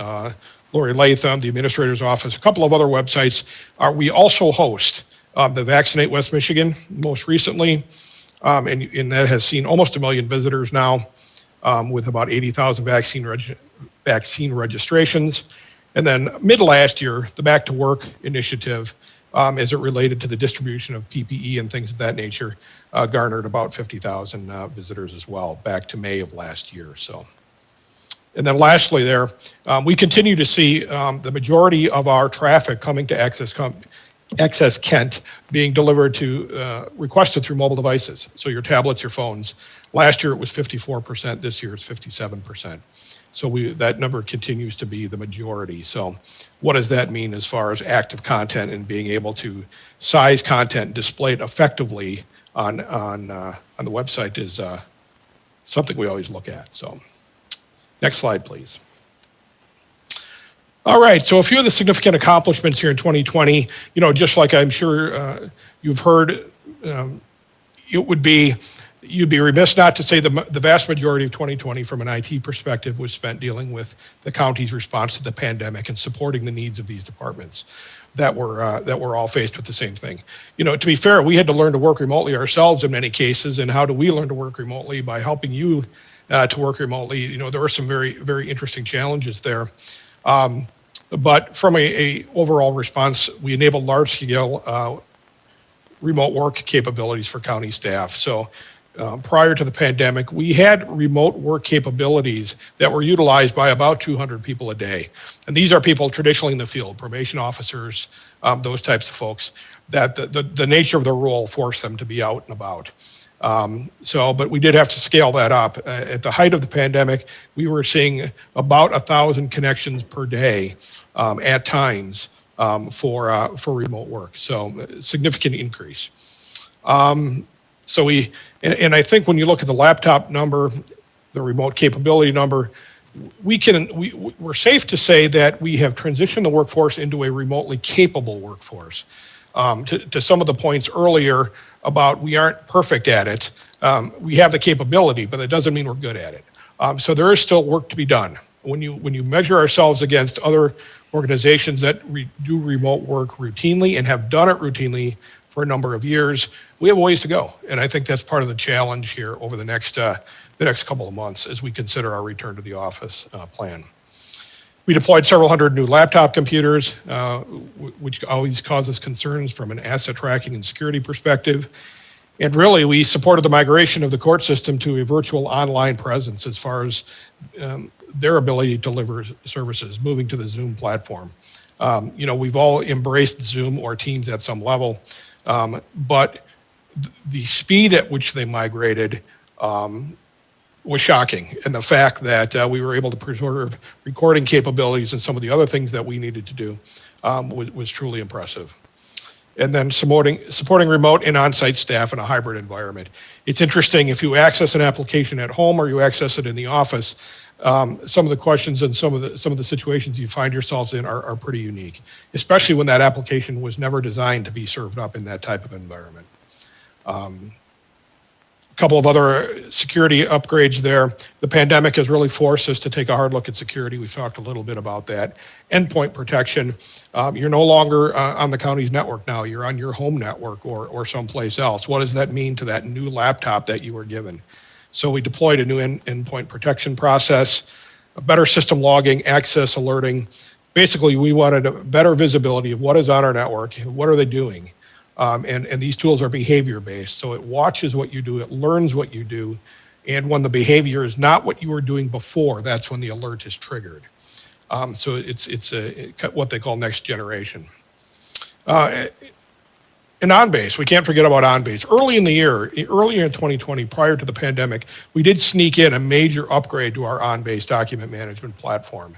Speaker 12: Lori Latham, the Administrator's Office, a couple of other websites. We also host the Vaccinate West Michigan most recently, and that has seen almost 1 million visitors now, with about 80,000 vaccine registrations. And then mid last year, the Back to Work initiative, as it related to the distribution of PPE and things of that nature, garnered about 50,000 visitors as well, back to May of last year. So, and then lastly there, we continue to see the majority of our traffic coming to Access Kent being delivered to, requested through mobile devices. So your tablets, your phones. Last year it was 54%, this year it's 57%. So that number continues to be the majority. So what does that mean as far as active content and being able to size content and display it effectively on the website is something we always look at. So next slide, please. All right, so a few of the significant accomplishments here in 2020, just like I'm sure you've heard, you'd be remiss not to say the vast majority of 2020 from an IT perspective was spent dealing with the county's response to the pandemic and supporting the needs of these departments that were all faced with the same thing. To be fair, we had to learn to work remotely ourselves in many cases. And how do we learn to work remotely? By helping you to work remotely. There were some very, very interesting challenges there. But from a overall response, we enabled large scale remote work capabilities for county staff. So prior to the pandemic, we had remote work capabilities that were utilized by about 200 people a day. And these are people traditionally in the field, probation officers, those types of folks, that the nature of the role forced them to be out and about. But we did have to scale that up. At the height of the pandemic, we were seeing about 1,000 connections per day at times for remote work. So significant increase. And I think when you look at the laptop number, the remote capability number, we're safe to say that we have transitioned the workforce into a remotely capable workforce. To some of the points earlier about we aren't perfect at it, we have the capability, but that doesn't mean we're good at it. So there is still work to be done. When you measure ourselves against other organizations that do remote work routinely and have done it routinely for a number of years, we have a ways to go. And I think that's part of the challenge here over the next couple of months as we consider our return to the office plan. We deployed several hundred new laptop computers, which always causes concerns from an asset tracking and security perspective. And really, we supported the migration of the court system to a virtual online presence as far as their ability to deliver services, moving to the Zoom platform. We've all embraced Zoom or Teams at some level, but the speed at which they migrated was shocking. And the fact that we were able to preserve recording capabilities and some of the other things that we needed to do was truly impressive. And then supporting remote and on-site staff in a hybrid environment. It's interesting, if you access an application at home or you access it in the office, some of the questions and some of the situations you find yourselves in are pretty unique, especially when that application was never designed to be served up in that type of environment. A couple of other security upgrades there. The pandemic has really forced us to take a hard look at security. We've talked a little bit about that. Endpoint protection. You're no longer on the county's network now. You're on your home network or someplace else. What does that mean to that new laptop that you were given? So we deployed a new endpoint protection process, a better system logging, access alerting. Basically, we wanted a better visibility of what is on our network, what are they doing? And these tools are behavior-based, so it watches what you do, it learns what you do, and when the behavior is not what you were doing before, that's when the alert is triggered. So it's what they call next generation. And OnBase, we can't forget about OnBase. Earlier in 2020, prior to the pandemic, we did sneak in a major upgrade to our OnBase document management platform.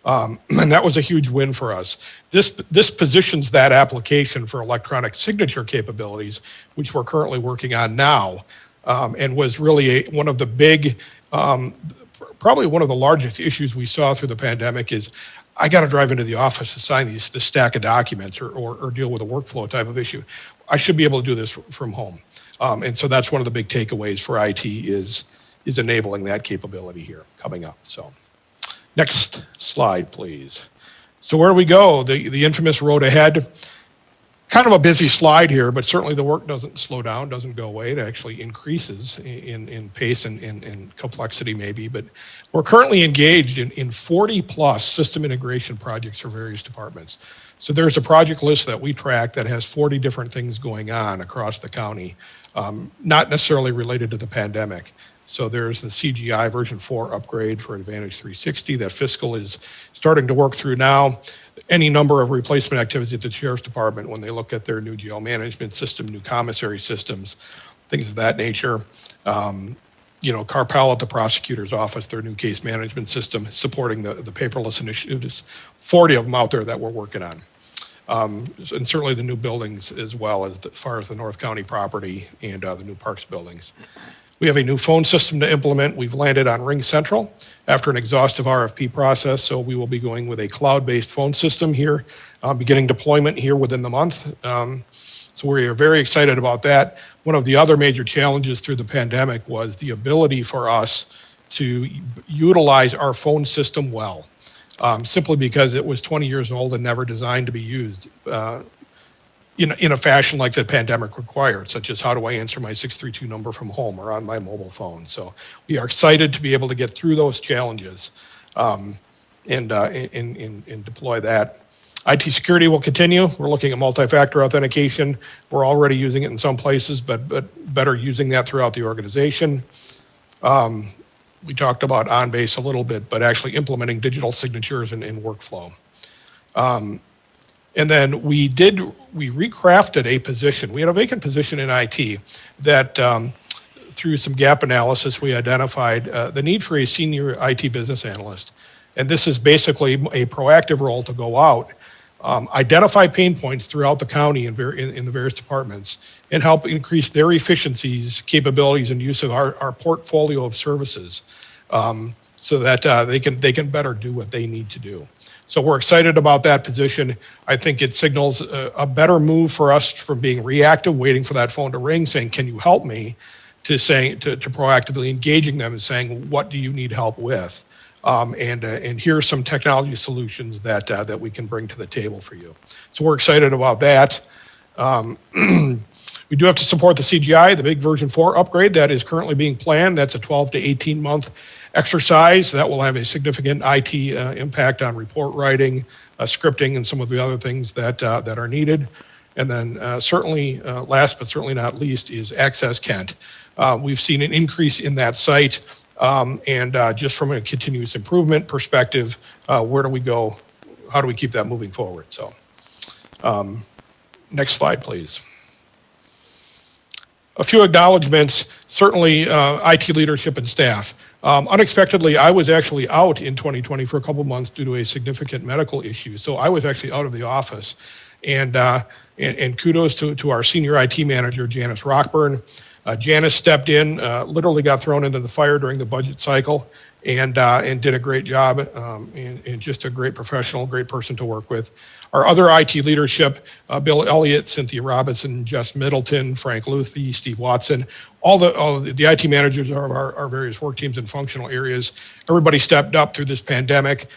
Speaker 12: And that was a huge win for us. This positions that application for electronic signature capabilities, which we're currently working on now, and was really one of the big, probably one of the largest issues we saw through the pandemic is, I got to drive into the office to sign this stack of documents or deal with a workflow type of issue. I should be able to do this from home. And so that's one of the big takeaways for IT is enabling that capability here coming up. So next slide, please. So where do we go? The infamous road ahead. Kind of a busy slide here, but certainly the work doesn't slow down, doesn't go away. It actually increases in pace and complexity maybe, but we're currently engaged in 40 plus system integration projects for various departments. So there's a project list that we track that has 40 different things going on across the county, not necessarily related to the pandemic. So there's the CGI version 4 upgrade for Advantage 360 that fiscal is starting to work through now. Any number of replacement activities at the Sheriff's Department when they look at their new jail management system, new commissary systems, things of that nature. Carpal at the prosecutor's office, their new case management system, supporting the paperless initiatives, 40 of them out there that we're working on. And certainly the new buildings as well as far as the North County property and the new parks buildings. We have a new phone system to implement. We've landed on Ring Central after an exhaustive RFP process, so we will be going with a cloud-based phone system here, beginning deployment here within the month. So we are very excited about that. One of the other major challenges through the pandemic was the ability for us to utilize our phone system well, simply because it was 20 years old and never designed to be used in a fashion like the pandemic required, such as how do I answer my 632 number from home or on my mobile phone. So we are excited to be able to get through those challenges and deploy that. IT security will continue. We're looking at multi-factor authentication. We're already using it in some places, but better using that throughout the organization. We talked about OnBase a little bit, but actually implementing digital signatures in workflow. And then we recrafted a position. We had a vacant position in IT that through some gap analysis, we identified the need for a senior IT business analyst. And this is basically a proactive role to go out, identify pain points throughout the county in the various departments and help increase their efficiencies, capabilities, and use of our portfolio of services so that they can better do what they need to do. So we're excited about that position. I think it signals a better move for us from being reactive, waiting for that phone to ring, saying, can you help me, to proactively engaging them and saying, what do you need help with? And here are some technology solutions that we can bring to the table for you. So we're excited about that. We do have to support the CGI, the big version 4 upgrade that is currently being planned. That's a 12 to 18 month exercise. That will have a significant IT impact on report writing, scripting, and some of the other things that are needed. And then certainly, last but certainly not least, is Access Kent. We've seen an increase in that site, and just from a continuous improvement perspective, where do we go? How do we keep that moving forward? So, next slide, please. A few acknowledgements, certainly IT leadership and staff. Unexpectedly, I was actually out in 2020 for a couple months due to a significant medical issue. So I was actually out of the office. And kudos to our senior IT manager, Janice Rockburn. Janice stepped in, literally got thrown into the fire during the budget cycle, and did a great job, and just a great professional, great person to work with. Our other IT leadership, Bill Elliott, Cynthia Robinson, Jess Middleton, Frank Luthi, Steve Watson, all the IT managers of our various work teams and functional areas. Everybody stepped up through this pandemic.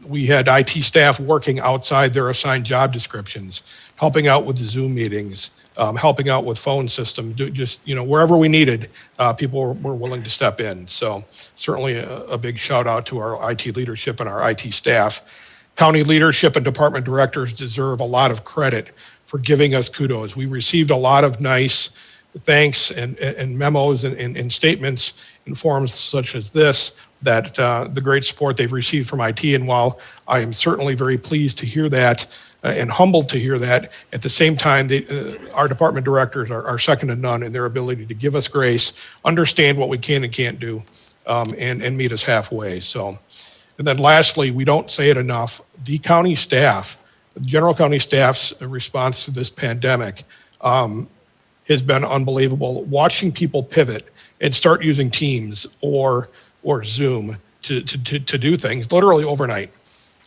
Speaker 12: We had IT staff working outside their assigned job descriptions, helping out with the Zoom meetings, helping out with phone system, just, wherever we needed, people were willing to step in. So certainly a big shout out to our IT leadership and our IT staff. County leadership and department directors deserve a lot of credit for giving us kudos. We received a lot of nice thanks and memos and statements in forms such as this, that the great support they've received from IT. And while I am certainly very pleased to hear that and humbled to hear that, at the same time, our department directors are second to none in their ability to give us grace, understand what we can and can't do, and meet us halfway. So, and then lastly, we don't say it enough, the county staff, the general county staff's response to this pandemic has been unbelievable. Watching people pivot and start using Teams or Zoom to do things literally overnight,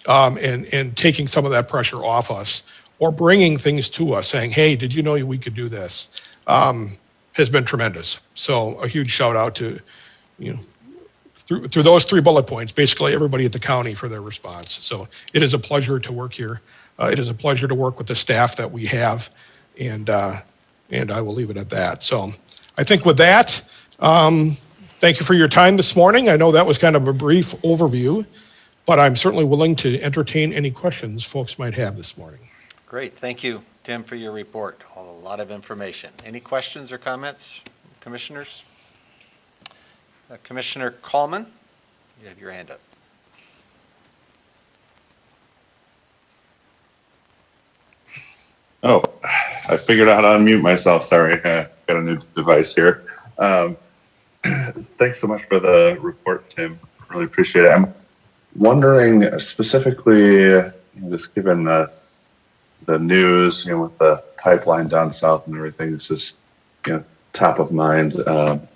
Speaker 12: and taking some of that pressure off us, or bringing things to us saying, hey, did you know we could do this, has been tremendous. So a huge shout out to, through those 3 bullet points, basically everybody at the county for their response. So it is a pleasure to work here. It is a pleasure to work with the staff that we have, and I will leave it at that. So I think with that, thank you for your time this morning. I know that was kind of a brief overview, but I'm certainly willing to entertain any questions folks might have this morning.
Speaker 1: Great, thank you, Tim, for your report. A lot of information. Any questions or comments, commissioners? Commissioner Coleman, you have your hand up.
Speaker 5: Oh, I figured out how to unmute myself. Sorry, I got a new device here. Thanks so much for the report, Tim. Really appreciate it. I'm wondering specifically, just given the news, with the pipeline down south and everything, this is, top of mind,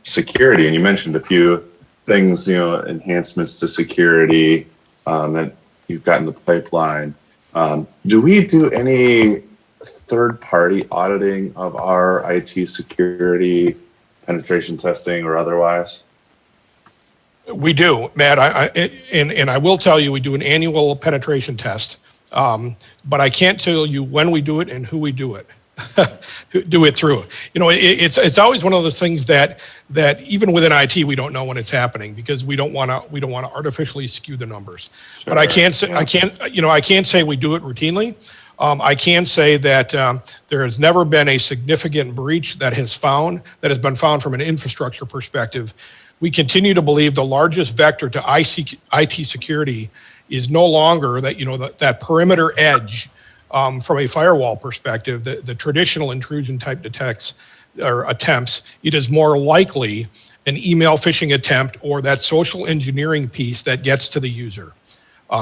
Speaker 5: security. And you mentioned a few things, enhancements to security that you've got in the pipeline. Do we do any third-party auditing of our IT security, penetration testing or otherwise?
Speaker 12: We do, Matt. And I will tell you, we do an annual penetration test, but I can't tell you when we do it and who we do it. Do it through. It's always one of those things that even within IT we don't know when it's happening, because we don't want to artificially skew the numbers. Sure. But I can't say we do it routinely. I can say that there has never been a significant breach that has been found from an infrastructure perspective. We continue to believe the largest vector to IT security is no longer that perimeter edge. From a firewall perspective, the traditional intrusion type attempts, it is more likely an email phishing attempt or that social engineering piece that gets to the user.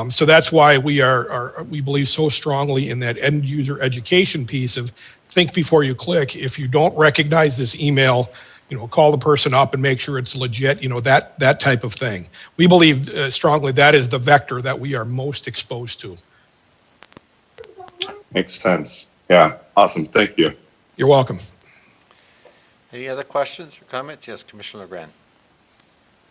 Speaker 12: So that's why we believe so strongly in that end user education piece of think before you click. If you don't recognize this email, call the person up and make sure it's legit, that type of thing. We believe strongly that is the vector that we are most exposed to.
Speaker 5: Makes sense. Yeah. Awesome. Thank you.
Speaker 12: You're welcome.
Speaker 1: Any other questions or comments? Yes, Commissioner LeGrand.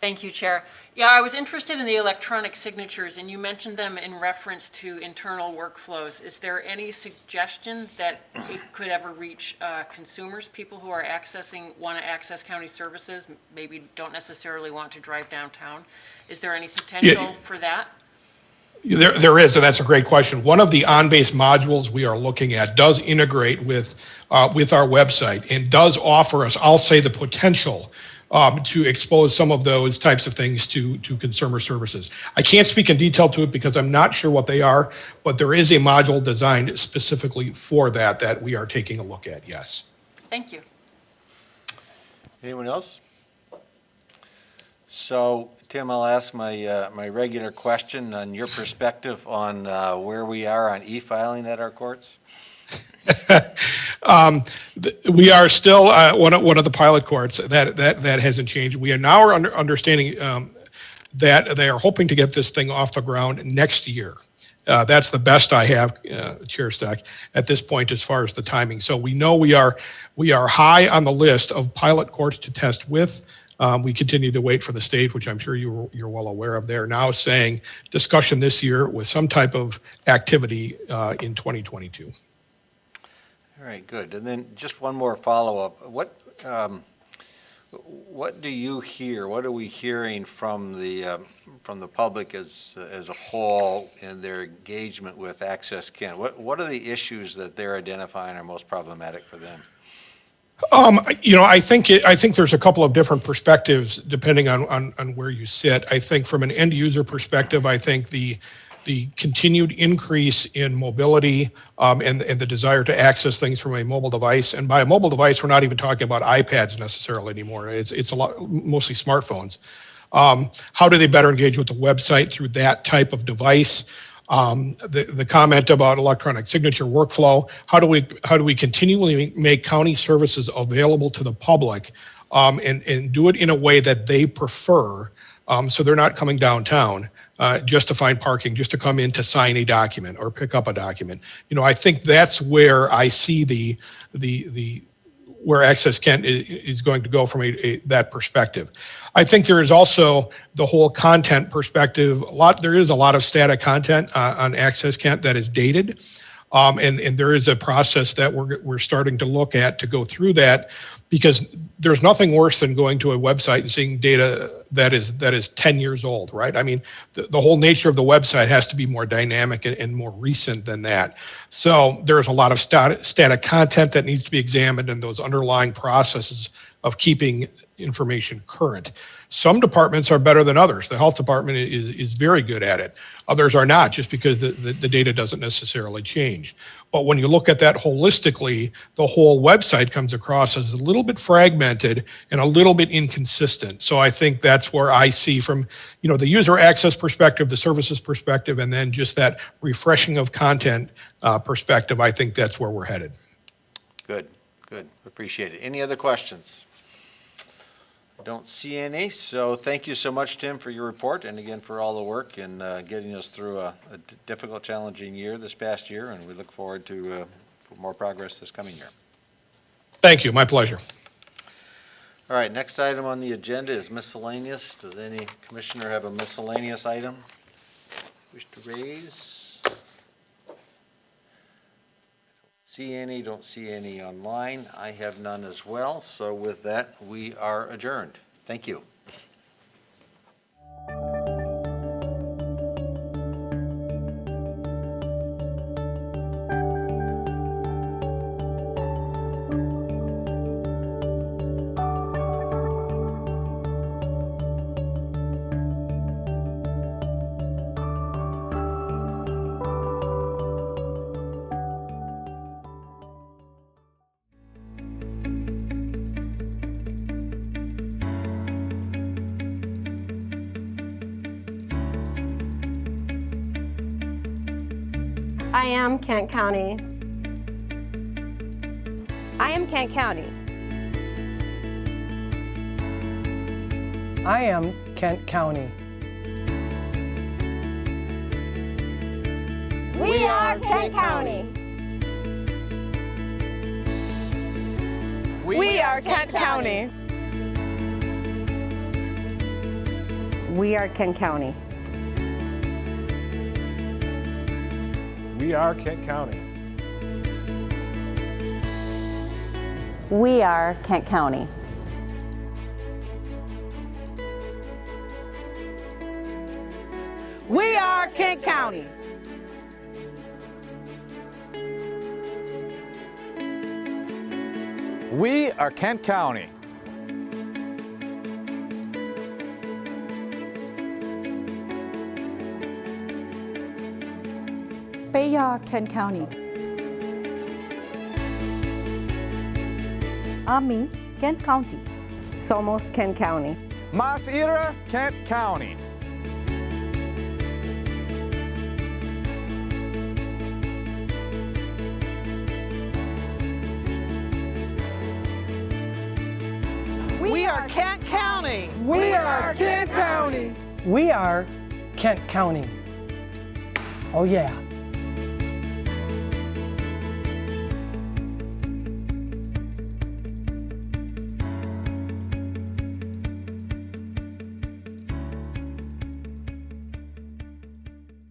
Speaker 11: Thank you, Chair. Yeah, I was interested in the electronic signatures, and you mentioned them in reference to internal workflows. Is there any suggestion that it could ever reach consumers, people who are want to access county services, maybe don't necessarily want to drive downtown? Is there any potential for that?
Speaker 12: There is, and that's a great question. One of the on-base modules we are looking at does integrate with our website and does offer us, I'll say, the potential to expose some of those types of things to consumer services. I can't speak in detail to it because I'm not sure what they are, but there is a module designed specifically for that we are taking a look at, yes.
Speaker 11: Thank you.
Speaker 1: Anyone else? So, Tim, I'll ask my regular question on your perspective on where we are on e-filing at our courts.
Speaker 12: We are still one of the pilot courts. That hasn't changed. We are now understanding that they are hoping to get this thing off the ground next year. That's the best I have, Chair Stack, at this point as far as the timing. So we know we are high on the list of pilot courts to test with. We continue to wait for the state, which I'm sure you're well aware of. They're now saying discussion this year with some type of activity in 2022.
Speaker 1: All right, good. And then just one more follow-up. What do you hear? What are we hearing from the public as a whole in their engagement with Access Kent? What are the issues that they're identifying are most problematic for them?
Speaker 12: I think there's a couple of different perspectives depending on where you sit. I think from an end user perspective, I think the continued increase in mobility and the desire to access things from a mobile device, and by a mobile device, we're not even talking about iPads necessarily anymore. It's a lot, mostly smartphones. How do they better engage with the website through that type of device? The comment about electronic signature workflow. How do we continually make county services available to the public and do it in a way that they prefer? So they're not coming downtown just to find parking, just to come in to sign a document or pick up a document. I think that's where I see where Access Kent is going to go from that perspective. I think there is also the whole content perspective. There is a lot of static content on Access Kent that is dated. And there is a process that we're starting to look at to go through that, because there's nothing worse than going to a website and seeing data that is 10 years old, right? I mean, the whole nature of the website has to be more dynamic and more recent than that. So there's a lot of static content that needs to be examined, and those underlying processes of keeping information current. Some departments are better than others. The health department is very good at it. Others are not, just because the data doesn't necessarily change. But when you look at that holistically, the whole website comes across as a little bit fragmented and a little bit inconsistent. So I think that's where I see from, the user access perspective, the services perspective, and then just that refreshing of content perspective, I think that's where we're headed.
Speaker 1: Good. Appreciate it. Any other questions? Don't see any, so thank you so much, Tim, for your report, and again for all the work in getting us through a difficult, challenging year this past year, and we look forward to more progress this coming year.
Speaker 12: Thank you. My pleasure.
Speaker 1: All right, next item on the agenda is miscellaneous. Does any commissioner have a miscellaneous item wish to raise? Don't see any online. I have none as well. So with that, we are adjourned. Thank you.
Speaker 13: I am Kent County. I am Kent County.
Speaker 14: I am Kent County.
Speaker 13: We are Kent County.
Speaker 14: We are Kent County.
Speaker 13: We are Kent County.
Speaker 14: We are Kent County.
Speaker 13: We are Kent County.
Speaker 15: We are Kent County.
Speaker 14: We are Kent County.
Speaker 15: Bayard, Kent County. Ami, Kent County.
Speaker 13: Somos Kent County.
Speaker 14: Mas Ira, Kent County.
Speaker 15: We are Kent County. We are Kent County.
Speaker 16: We are Kent County. Oh yeah.